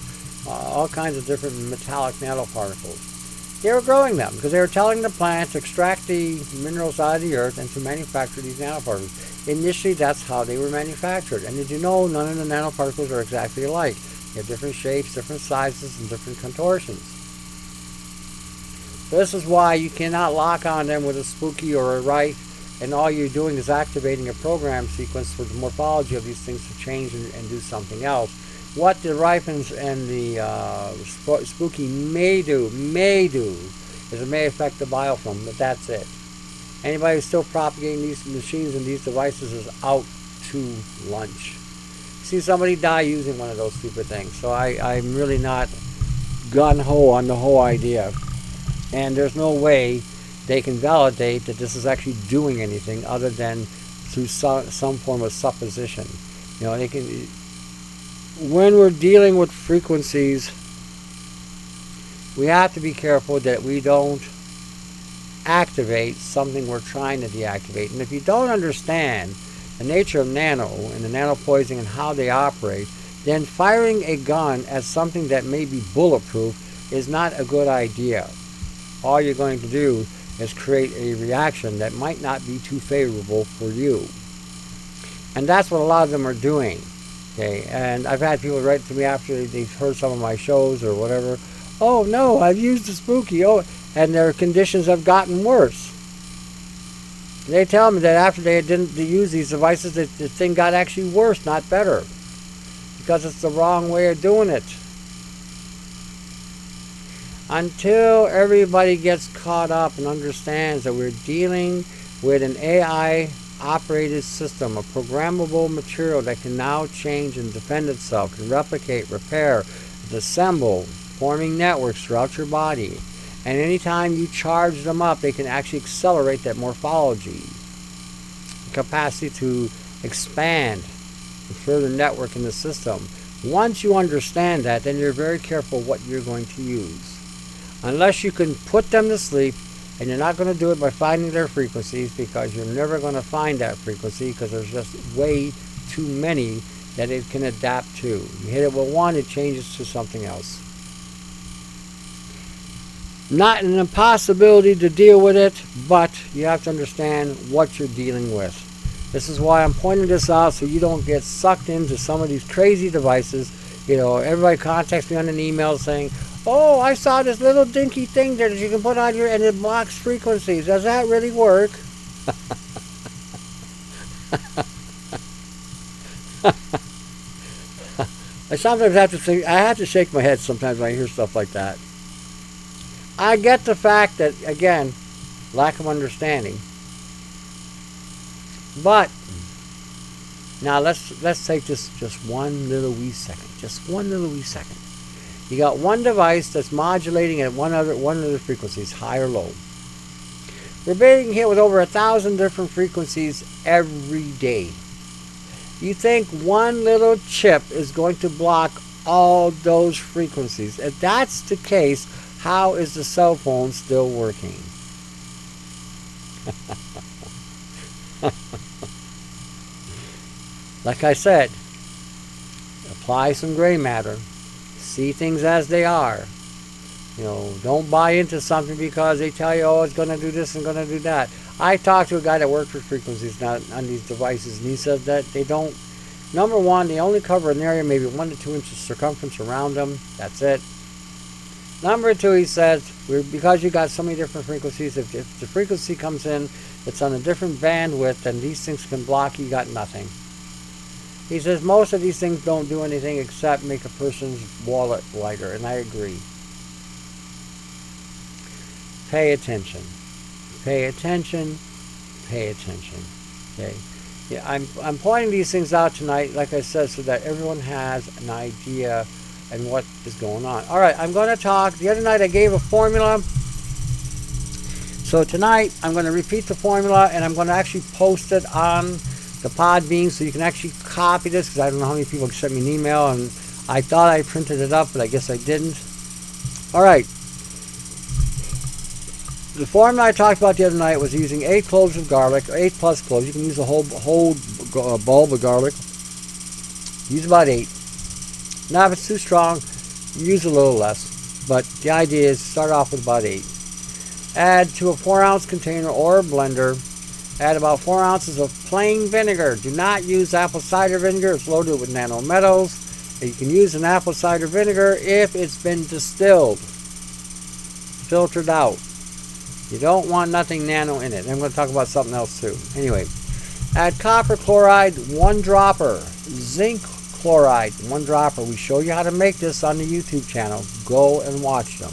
all kinds of different metallic nanoparticles. They were growing them because they were telling the plant to extract the minerals out of the earth and to manufacture these nanoparticles. Initially, that's how they were manufactured. And did you know none of the nanoparticles are exactly alike? They have different shapes, different sizes, and different contortions. So this is why you cannot lock on them with a spooky or a rife, and all you're doing is activating a program sequence for the morphology of these things to change and do something else. What the rife and the spooky may do is it may affect the biofilm, but that's it. Anybody who's still propagating these machines and these devices is out to lunch. See somebody die using one of those stupid things. So I'm really not gung-ho on the whole idea. And there's no way they can validate that this is actually doing anything other than through some form of supposition. You know, they can. When we're dealing with frequencies, we have to be careful that we don't activate something we're trying to deactivate. And if you don't understand the nature of nano and the nanopoisoning and how they operate, then firing a gun at something that may be bulletproof is not a good idea. All you're going to do is create a reaction that might not be too favorable for you. And that's what a lot of them are doing. Okay, and I've had people write to me after they've heard some of my shows or whatever, oh no, I've used the spooky, and their conditions have gotten worse. They tell me that after they didn't use these devices, the thing got actually worse, not better, because it's the wrong way of doing it. Until everybody gets caught up and understands that we're dealing with an AI operated system, a programmable material that can now change and defend itself, can replicate, repair, assemble, forming networks throughout your body. And anytime you charge them up, they can actually accelerate that morphology, capacity to expand and further network in the system. Once you understand that, then you're very careful what you're going to use. Unless you can put them to sleep, and you're not going to do it by finding their frequencies, because you're never going to find that frequency, because there's just way too many that it can adapt to. You hit it with one, it changes to something else. Not an impossibility to deal with it, but you have to understand what you're dealing with. This is why I'm pointing this out, so you don't get sucked into some of these crazy devices. You know, everybody contacts me on an email saying, oh, I saw this little dinky thing that you can put on here and it blocks frequencies. Does that really work? I sometimes have to think, I have to shake my head sometimes when I hear stuff like that. I get the fact that, again, lack of understanding. But now let's take this just one little wee second. Just one little wee second. You got one device that's modulating at one of the frequencies, high or low. We're being hit with over 1,000 different frequencies every day. You think one little chip is going to block all those frequencies? If that's the case, how is the cell phone still working? Like I said, apply some gray matter. See things as they are. You know, don't buy into something because they tell you, oh, it's going to do this and going to do that. I talked to a guy that worked with frequencies on these devices, and he said that they don't, number one, they only cover an area maybe 1 to 2 inches circumference around them. That's it. Number two, he says, because you got so many different frequencies, if the frequency comes in, it's on a different bandwidth, and these things can block, you got nothing. He says most of these things don't do anything except make a person's wallet lighter, and I agree. Pay attention. Pay attention. Pay attention. Okay. Yeah, I'm pointing these things out tonight, like I said, so that everyone has an idea and what is going on. All right, I'm going to talk. The other night I gave a formula. So tonight I'm going to repeat the formula, and I'm going to actually post it on the Podbean, so you can actually copy this, because I don't know how many people sent me an email, and I thought I printed it up, but I guess I didn't. All right. The formula I talked about the other night was using 8 cloves of garlic, 8 plus cloves. You can use a whole bulb of garlic. Use about 8. Now, if it's too strong, use a little less. But the idea is start off with about 8. Add to a 4-ounce container or a blender. Add about 4 ounces of plain vinegar. Do not use apple cider vinegar. It's loaded with nanometals. And you can use an apple cider vinegar if it's been distilled, filtered out. You don't want nothing nano in it. I'm going to talk about something else too. Anyway, add copper chloride, 1 dropper. Zinc chloride, 1 dropper. We show you how to make this on the YouTube channel. Go and watch them.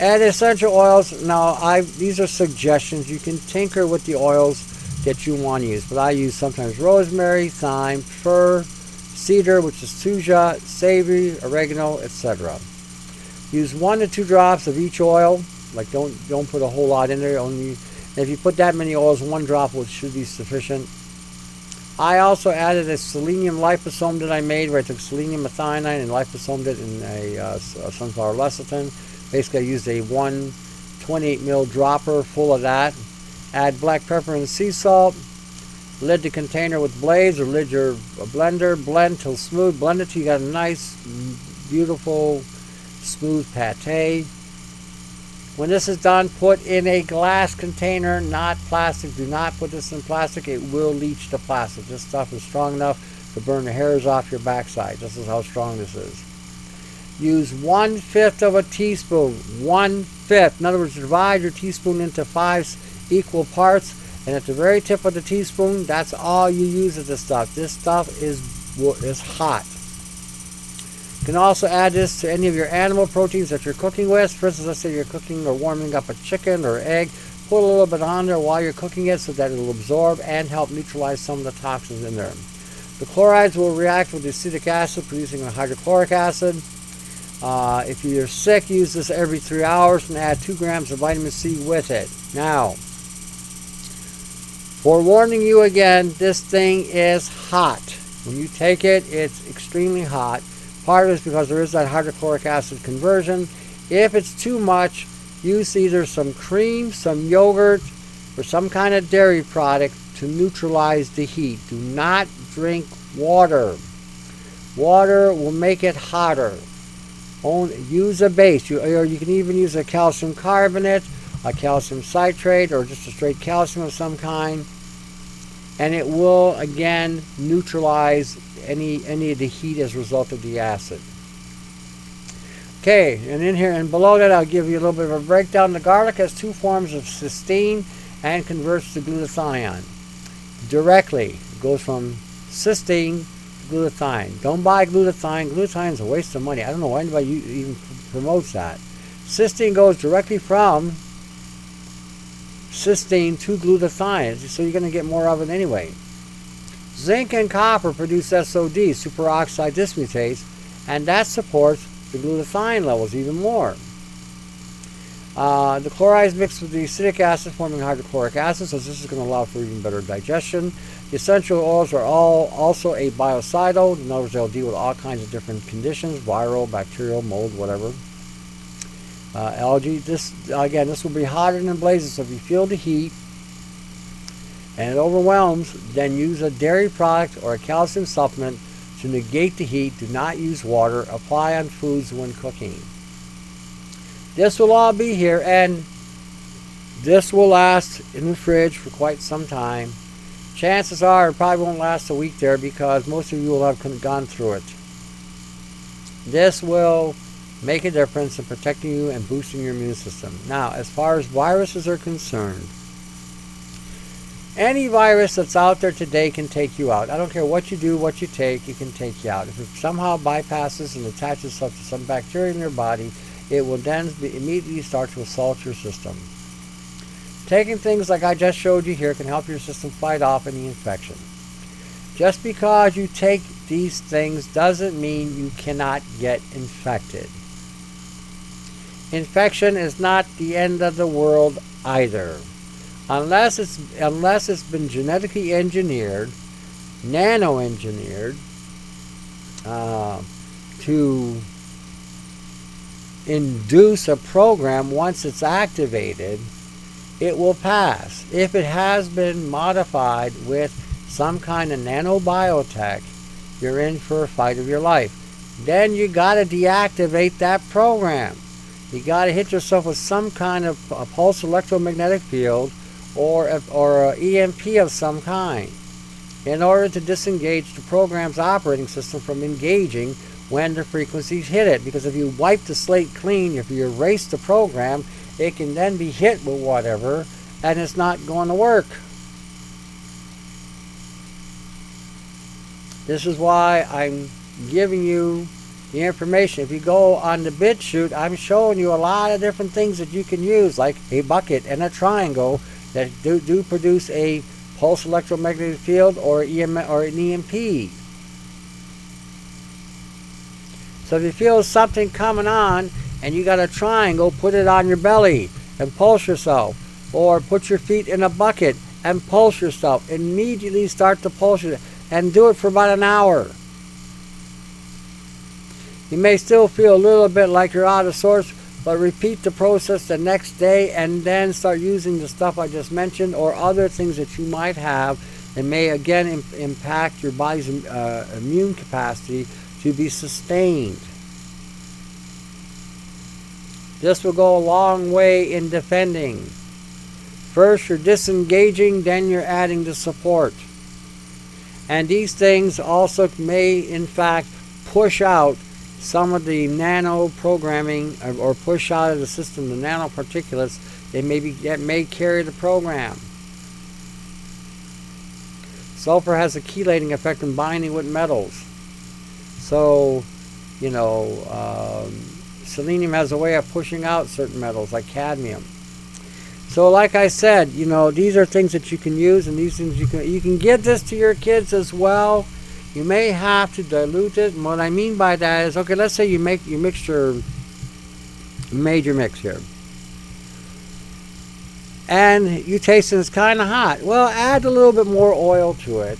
Add essential oils. Now, these are suggestions. You can tinker with the oils that you want to use. But I use sometimes rosemary, thyme, fir, cedar, which is thuja, savory, oregano, etc. Use 1 to 2 drops of each oil. Like don't put a whole lot in there. Only if you put that many oils, 1 drop should be sufficient. I also added a selenium liposome that I made, where I took selenium methionine and liposomed it in a sunflower lecithin. Basically, I used a 128 ml dropper full of that. Add black pepper and sea salt. Lid the container with blades, or lid your blender. Blend till smooth. Blend it till you got a nice, beautiful, smooth pate. When this is done, put in a glass container, not plastic. Do not put this in plastic. It will leach the plastic. This stuff is strong enough to burn the hairs off your backside. This is how strong this is. Use 1/5 of a teaspoon. 1/5. In other words, divide your teaspoon into 5 equal parts. And at the very tip of the teaspoon, that's all you use of this stuff. This stuff is hot. You can also add this to any of your animal proteins that you're cooking with. For instance, let's say you're cooking or warming up a chicken or egg. Put a little bit on there while you're cooking it so that it will absorb and help neutralize some of the toxins in there. The chlorides will react with the acetic acid, producing a hydrochloric acid. If you're sick, use this every 3 hours and add 2 grams of vitamin C with it. Now, forewarning you again, this thing is hot. When you take it, it's extremely hot. Part of it is because there is that hydrochloric acid conversion. If it's too much, use either some cream, some yogurt, or some kind of dairy product to neutralize the heat. Do not drink water. Water will make it hotter. Use a base, or you can even use a calcium carbonate, a calcium citrate, or just a straight calcium of some kind, and it will again neutralize any of the heat as a result of the acid. Okay, and in here and below that, I'll give you a little bit of a breakdown. The garlic has 2 forms of cysteine and converts to glutathione directly. It goes from cysteine to glutathione. Don't buy glutathione. Glutathione is a waste of money. I don't know why anybody even promotes that. Cysteine goes directly from cysteine to glutathione, so you're going to get more of it anyway. Zinc and copper produce SOD, superoxide dismutase, and that supports the glutathione levels even more. The chloride is mixed with the acidic acid, forming hydrochloric acid, so this is going to allow for even better digestion. The essential oils are also a biocidal. In other words, they'll deal with all kinds of different conditions, viral, bacterial, mold, whatever. Algae. This will be hotter than blazes, so if you feel the heat and it overwhelms, then use a dairy product or a calcium supplement to negate the heat. Do not use water. Apply on foods when cooking. This will all be here, and this will last in the fridge for quite some time. Chances are it probably won't last a week there because most of you will have gone through it. This will make a difference in protecting you and boosting your immune system. Now, as far as viruses are concerned, any virus that's out there today can take you out. I don't care what you do, what you take, it can take you out. If it somehow bypasses and attaches itself to some bacteria in your body, it will then immediately start to assault your system. Taking things like I just showed you here can help your system fight off any infection. Just because you take these things doesn't mean you cannot get infected. Infection is not the end of the world either. Unless it's been genetically engineered, nano-engineered, to induce a program. Once it's activated, it will pass. If it has been modified with some kind of nanobiotech, you're in for a fight of your life. Then you got to deactivate that program. You got to hit yourself with some kind of a pulse electromagnetic field or an EMP of some kind in order to disengage the program's operating system from engaging when the frequencies hit it. Because if you wipe the slate clean, if you erase the program, it can then be hit with whatever and it's not going to work. This is why I'm giving you the information. If you go on the BitChute, I'm showing you a lot of different things that you can use, like a bucket and a triangle that do produce a pulse electromagnetic field or an EMP. So if you feel something coming on and you got a triangle, put it on your belly and pulse yourself. Or put your feet in a bucket and pulse yourself. Immediately start to pulse yourself and do it for about an hour. You may still feel a little bit like you're out of sorts, but repeat the process the next day and then start using the stuff I just mentioned or other things that you might have and may again impact your body's immune capacity to be sustained. This will go a long way in defending. First you're disengaging, then you're adding the support. And these things also may in fact push out some of the nano programming or push out of the system the nanoparticulates that may carry the program. Sulfur has a chelating effect in binding with metals. So, selenium has a way of pushing out certain metals like cadmium. So like I said, these are things that you can use, and these things you can give this to your kids as well. you may have to dilute it. And what I mean by that is, okay, let's say you make your mixture, you made your mix here, and you taste it's kind of hot. Well, add a little bit more oil to it,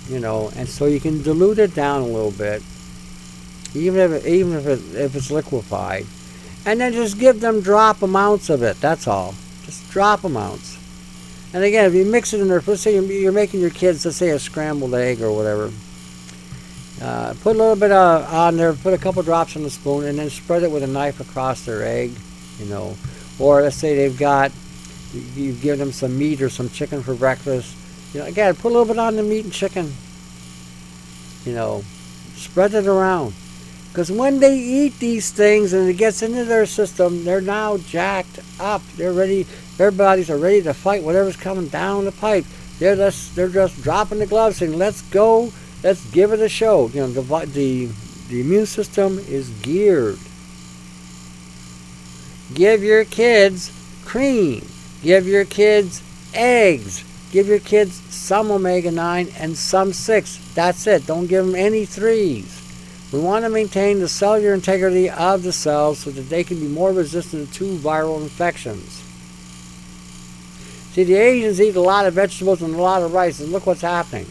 and so you can dilute it down a little bit, even if it's liquefied, and then just give them drop amounts of it. That's all, just drop amounts. And again, if you mix it in there, let's say you're making your kids, let's say a scrambled egg or whatever. Put a little bit on there, put a couple drops on the spoon, and then spread it with a knife across their egg, Or let's say you give them some meat or some chicken for breakfast. Again, put a little bit on the meat and chicken. Spread it around. Because when they eat these things and it gets into their system, they're now jacked up. They're ready. Their bodies are ready to fight whatever's coming down the pipe. They're just dropping the gloves, saying, "Let's go. Let's give it a show." The immune system is geared. Give your kids cream. Give your kids eggs. Give your kids some omega-9 and some 6. That's it. Don't give them any 3s. We want to maintain the cellular integrity of the cells so that they can be more resistant to viral infections. See, the Asians eat a lot of vegetables and a lot of rice, and look what's happening.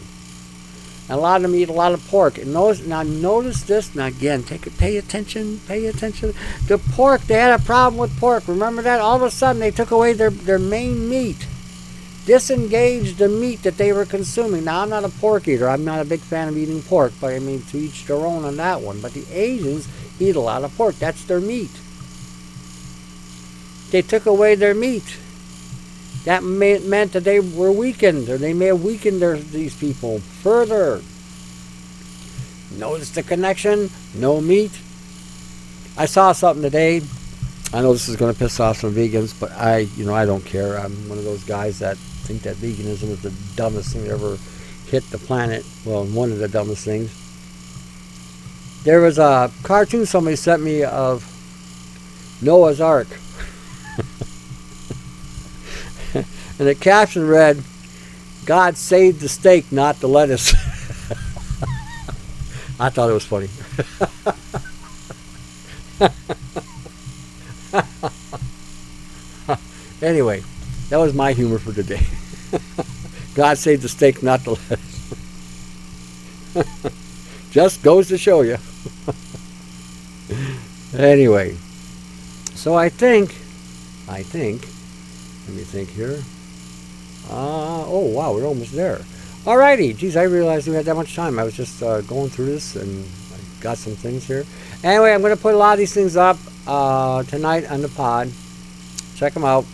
And a lot of them eat a lot of pork. And notice this. Now again, pay attention. The pork, they had a problem with pork. Remember that? All of a sudden, they took away their main meat. Disengaged the meat that they were consuming. Now, I'm not a pork eater. I'm not a big fan of eating pork. But I mean, to each their own on that one. But the Asians eat a lot of pork. That's their meat. They took away their meat. That meant that they were weakened, or they may have weakened these people further. Notice the connection. No meat. I saw something today. I know this is going to piss off some vegans, but I don't care. I'm one of those guys that think that veganism is the dumbest thing that ever hit the planet. Well, one of the dumbest things. There was a cartoon somebody sent me of Noah's Ark. And the caption read, "God saved the steak, not the lettuce." I thought it was funny. Anyway, that was my humor for today. God saved the steak, not the lettuce. Just goes to show you. Anyway, so I think, let me think here. Oh wow, we're almost there. Alrighty, geez, I realized we had that much time. I was just going through this and I got some things here. Anyway, I'm going to put a lot of these things up tonight on the pod. Check them out.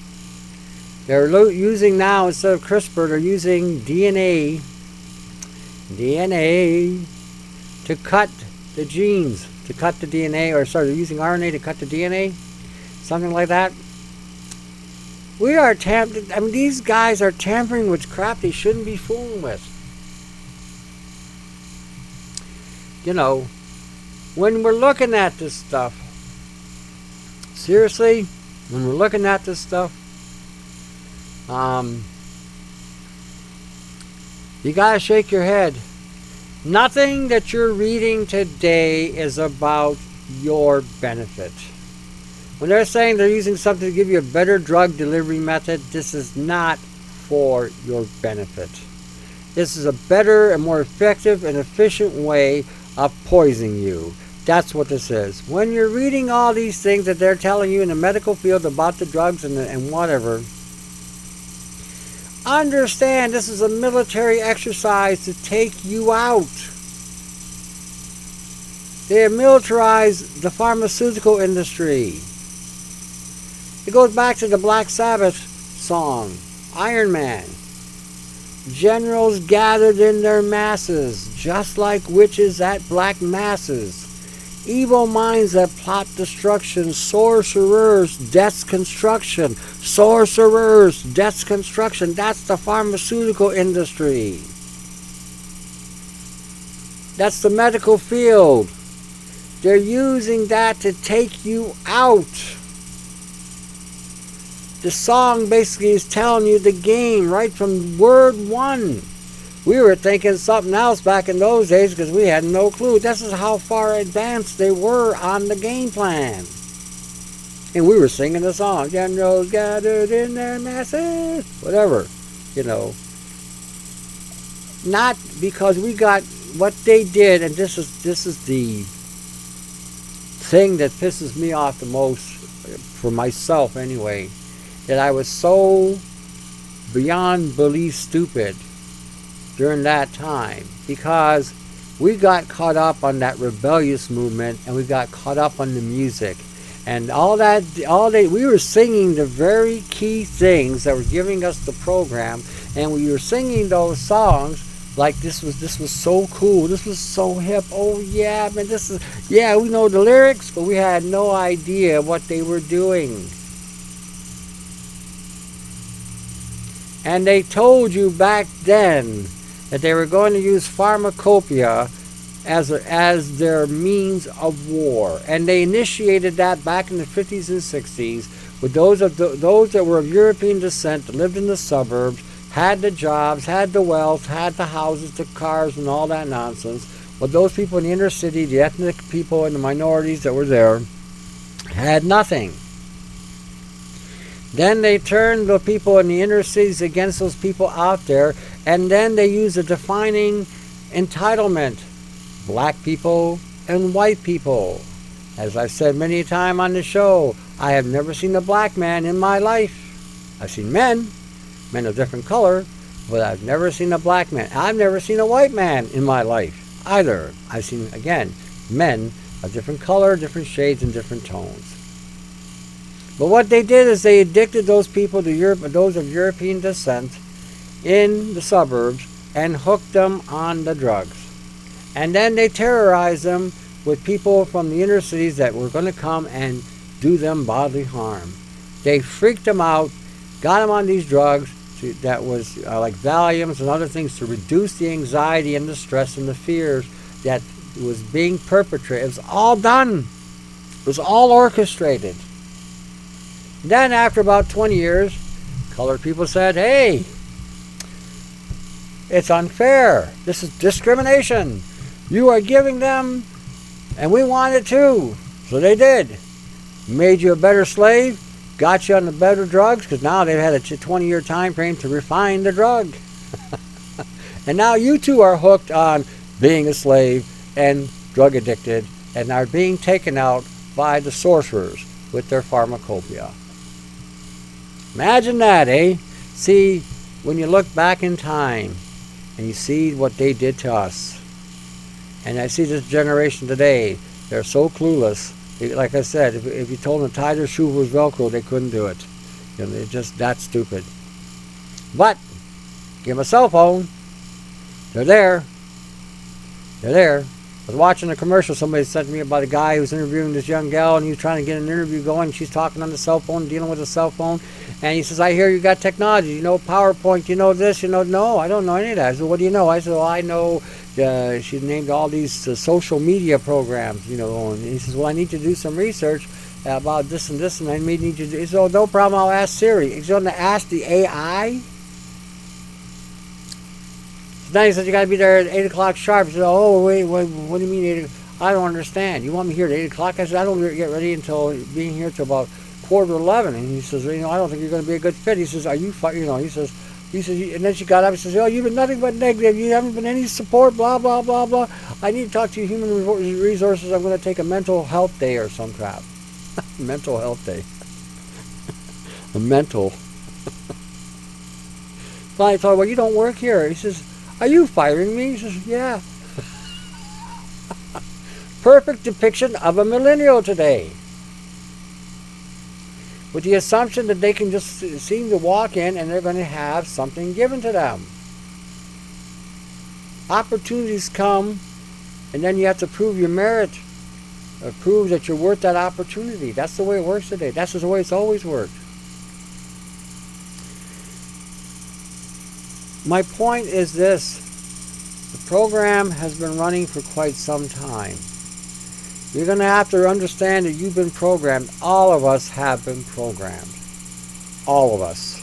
They're using now, instead of CRISPR, they're using DNA to cut the genes, to cut the DNA, they're using RNA to cut the DNA, something like that. These guys are tampering with crap they shouldn't be fooling with. When we're looking at this stuff, seriously, when we're looking at this stuff, you gotta shake your head. Nothing that you're reading today is about your benefit. When they're saying they're using something to give you a better drug delivery method, this is not for your benefit. This is a better and more effective and efficient way of poisoning you. That's what this is. When you're reading all these things that they're telling you in the medical field about the drugs and whatever, understand this is a military exercise to take you out. They have militarized the pharmaceutical industry. It goes back to the Black Sabbath song, Iron Man. Generals gathered in their masses, just like witches at black masses. Evil minds that plot destruction, sorcerers, death's construction. Sorcerers, death's construction. That's the pharmaceutical industry. That's the medical field. They're using that to take you out. The song basically is telling you the game right from word one. We were thinking something else back in those days because we had no clue. This is how far advanced they were on the game plan. And we were singing the song, generals gathered in their masses, whatever, you know. Not because we got what they did, and this is the thing that pisses me off the most, for myself anyway, that I was so beyond belief stupid during that time, because we got caught up on that rebellious movement, and we got caught up on the music and we were singing the very key things that were giving us the program, and we were singing those songs like this was so cool, this was so hip, oh yeah man, we know the lyrics, but we had no idea what they were doing. And they told you back then that they were going to use pharmacopoeia as their means of war, and they initiated that back in the 50s and 60s with those that were of European descent, that lived in the suburbs, had the jobs, had the wealth, had the houses, the cars, and all that nonsense. But those people in the inner city, the ethnic people and the minorities that were there, had nothing. Then they turned the people in the inner cities against those people out there, and then they used a defining entitlement: black people and white people. As I've said many a time on the show, I have never seen a black man in my life. I've seen men of different color, but I've never seen a black man. I've never seen a white man in my life either. I've seen, again, men of different color, different shades, and different tones. But what they did is they addicted those people to those of European descent in the suburbs and hooked them on the drugs. And then they terrorized them with people from the inner cities that were going to come and do them bodily harm. They freaked them out, got them on these drugs that was like Valiums and other things to reduce the anxiety and the stress and the fears that was being perpetrated. It was all done. It was all orchestrated. Then after about 20 years, colored people said, hey, it's unfair. This is discrimination. You are giving them, and we want it too. So they did. Made you a better slave, got you on the better drugs, because now they've had a 20-year time frame to refine the drug. And now you too are hooked on being a slave and drug addicted, and are being taken out by the sorcerers with their pharmacopoeia. Imagine that, eh? See, when you look back in time and you see what they did to us, and I see this generation today, they're so clueless. Like I said, if you told them to tie their shoe with Velcro, they couldn't do it. You know, they're just that stupid. But give them a cell phone. They're there. They're there. I was watching a commercial. Somebody sent me about a guy who was interviewing this young gal, and he was trying to get an interview going. She's talking on the cell phone, dealing with a cell phone. And he says, I hear you got technology. You know PowerPoint. You know this. You know, no, I don't know any of that. I said, what do you know? I said, well, I know. She named all these social media programs, you know. And he says, well, I need to do some research about this and this, and I may need to do. He said, oh, no problem. I'll ask Siri. He's going to ask the AI. Now he says, you got to be there at 8 o'clock sharp. He said, oh, wait, what do you mean 8 o'clock? I don't understand. You want me here at 8 o'clock? I said, I don't get ready until being here till about 11:15. And he says, you know, I don't think you're going to be a good fit. He says, are you, you know, he says, and then she got up and says, oh, you've been nothing but negative. You haven't been any support, blah, blah, blah, blah. I need to talk to you, human resources. I'm going to take a mental health day or some crap. Mental health day. A mental. So I thought, well, you don't work here. He says, are you firing me? He says, yeah. Perfect depiction of a millennial today. With the assumption that they can just seem to walk in and they're going to have something given to them. Opportunities come, and then you have to prove your merit, or prove that you're worth that opportunity. That's the way it works today. That's the way it's always worked. My point is this. The program has been running for quite some time. You're going to have to understand that you've been programmed. All of us have been programmed. All of us.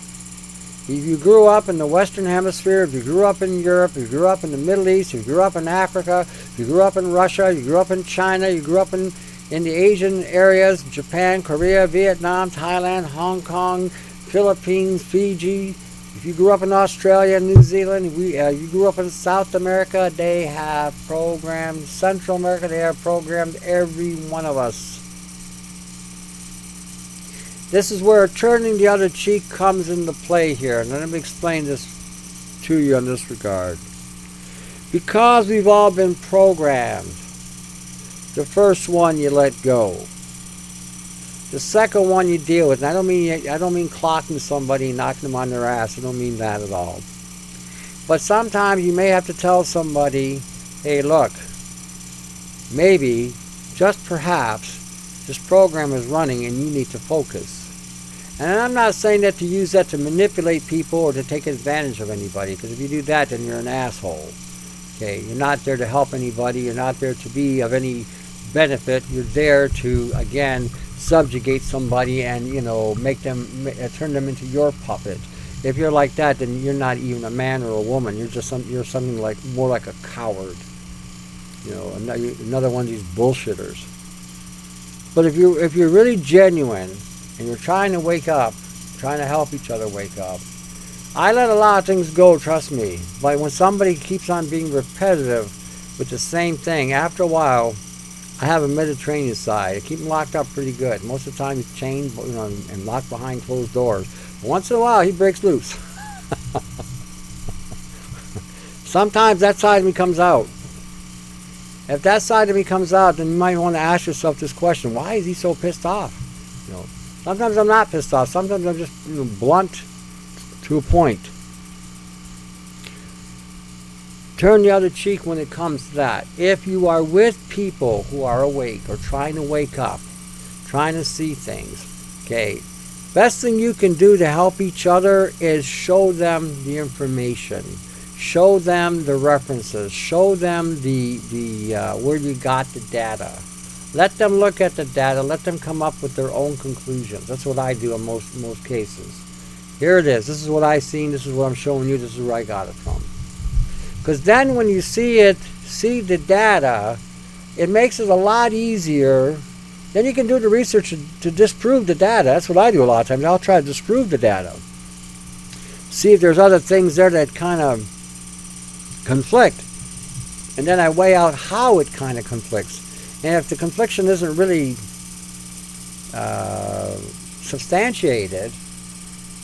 If you grew up in the Western Hemisphere, if you grew up in Europe, if you grew up in the Middle East, if you grew up in Africa, if you grew up in Russia, you grew up in China, you grew up in the Asian areas, Japan, Korea, Vietnam, Thailand, Hong Kong, Philippines, Fiji. If you grew up in Australia, New Zealand, you grew up in South America, they have programmed, Central America, they have programmed every one of us. This is where turning the other cheek comes into play here. And let me explain this to you in this regard. Because we've all been programmed, the first one you let go. The second one you deal with. And I don't mean clocking somebody and knocking them on their ass. I don't mean that at all. But sometimes you may have to tell somebody, hey, look, maybe, just perhaps, this program is running and you need to focus. And I'm not saying that to use that to manipulate people or to take advantage of anybody, because if you do that, then you're an asshole. Okay, you're not there to help anybody. You're not there to be of any benefit. You're there to, again, subjugate somebody and, make them, turn them into your puppet. If you're like that, then you're not even a man or a woman. You're just you're something like more like a coward. Another one of these bullshitters. But if you're really genuine and you're trying to wake up, trying to help each other wake up, I let a lot of things go, trust me. But when somebody keeps on being repetitive with the same thing, after a while, I have a Mediterranean side. I keep them locked up pretty good. Most of the time he's chained, and locked behind closed doors. But once in a while he breaks loose. Sometimes that side of me comes out. If that side of me comes out, then you might want to ask yourself this question: why is he so pissed off? Sometimes I'm not pissed off. Sometimes I'm just blunt to a point. Turn the other cheek when it comes to that. If you are with people who are awake or trying to wake up, trying to see things, okay, best thing you can do to help each other is show them the information. Show them the references. Show them the where you got the data. Let them look at the data. Let them come up with their own conclusions. That's what I do in most cases. Here it is. This is what I've seen. This is what I'm showing you. This is where I got it from. Because then when you see the data, it makes it a lot easier. Then you can do the research to disprove the data. That's what I do a lot of times. I'll try to disprove the data. See if there's other things there that kind of conflict. And then I weigh out how it kind of conflicts. And if the confliction isn't really substantiated,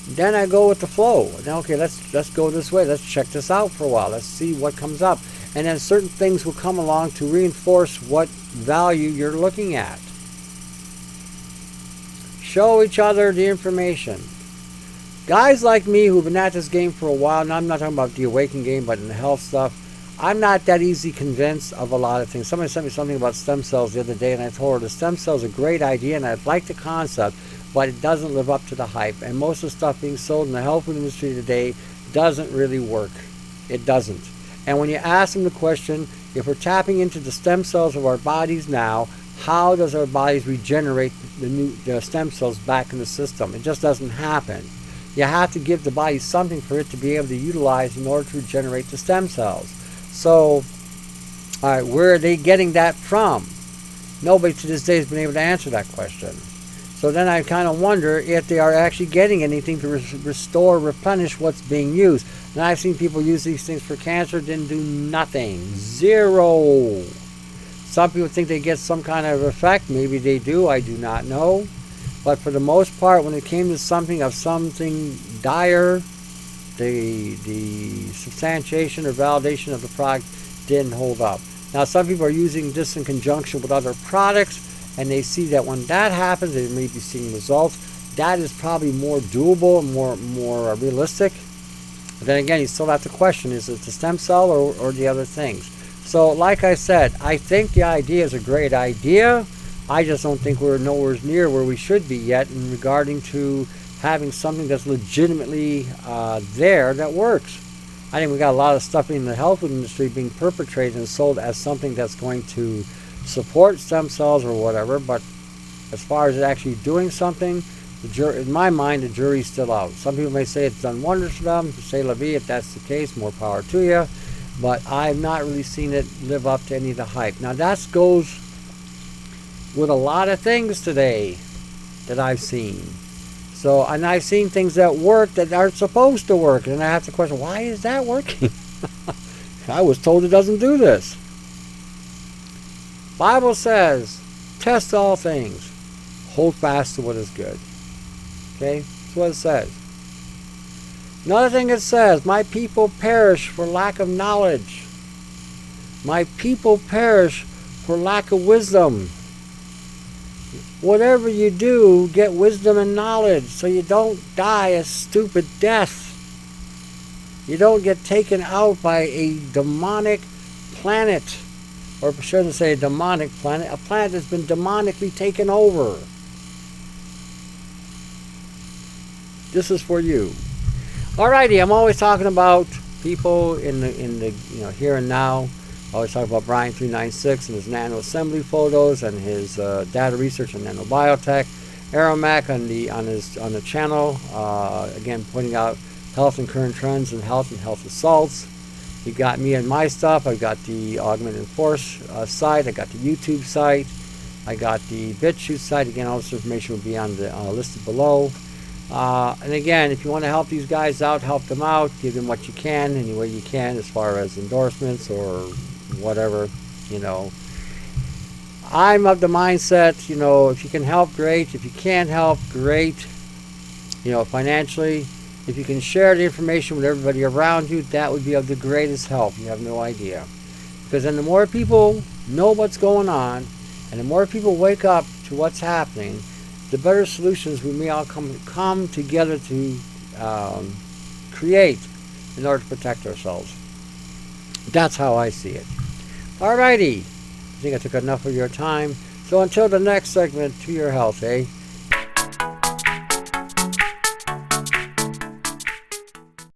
then I go with the flow. Then, okay, let's go this way. Let's check this out for a while. Let's see what comes up. And then certain things will come along to reinforce what value you're looking at. Show each other the information. Guys like me who've been at this game for a while, and I'm not talking about the awakening game, but in the health stuff, I'm not that easy convinced of a lot of things. Somebody sent me something about stem cells the other day, and I told her the stem cells are a great idea, and I like the concept, but it doesn't live up to the hype. And most of the stuff being sold in the health food industry today doesn't really work. It doesn't. And when you ask them the question, if we're tapping into the stem cells of our bodies now, how does our bodies regenerate the stem cells back in the system? It just doesn't happen. You have to give the body something for it to be able to utilize in order to regenerate the stem cells. So, all right, where are they getting that from? Nobody to this day has been able to answer that question. So then I kind of wonder if they are actually getting anything to restore, replenish what's being used. And I've seen people use these things for cancer, didn't do nothing. Zero. Some people think they get some kind of effect. Maybe they do. I do not know. But for the most part, when it came to something dire, the substantiation or validation of the product didn't hold up. Now, some people are using this in conjunction with other products, and they see that when that happens, they may be seeing results. That is probably more doable and more realistic. But then again, you still have to question, is it the stem cell or the other things? So, like I said, I think the idea is a great idea. I just don't think we're nowhere near where we should be yet in regarding to having something that's legitimately there that works. I think we got a lot of stuff in the health food industry being perpetrated and sold as something that's going to support stem cells or whatever, but as far as it actually doing something, In my mind, the jury's still out. Some people may say it's done wonders for them. Say la vie, if that's the case, more power to you. But I've not really seen it live up to any of the hype. Now that goes with a lot of things today that I've seen. So, and I've seen things that work that aren't supposed to work. And I have to question, why is that working? I was told it doesn't do this. Bible says, test all things. Hold fast to what is good. Okay? That's what it says. Another thing it says, my people perish for lack of knowledge. My people perish for lack of wisdom. Whatever you do, get wisdom and knowledge so you don't die a stupid death. You don't get taken out by a demonic planet. Or I shouldn't say a demonic planet. A planet that's been demonically taken over. This is for you. Alrighty, I'm always talking about people in the here and now. I always talk about Brian 396 and his nano assembly photos and his data research on nanobiotech. Aromac on the channel, again pointing out health and current trends in health and health assaults. You got me and my stuff. I got the Augmented Force site. I got the YouTube site. I got the BitChute site. Again, all this information will be on the listed below. And again, if you want to help these guys out, help them out, give them what you can, any way you can, as far as endorsements or whatever, I'm of the mindset, if you can help, great. If you can't help, great. Financially, if you can share the information with everybody around you, that would be of the greatest help. You have no idea. Because then the more people know what's going on, and the more people wake up to what's happening, the better solutions we may all come together to create in order to protect ourselves. That's how I see it. Alrighty, I think I took enough of your time. So until the next segment, to your health, eh?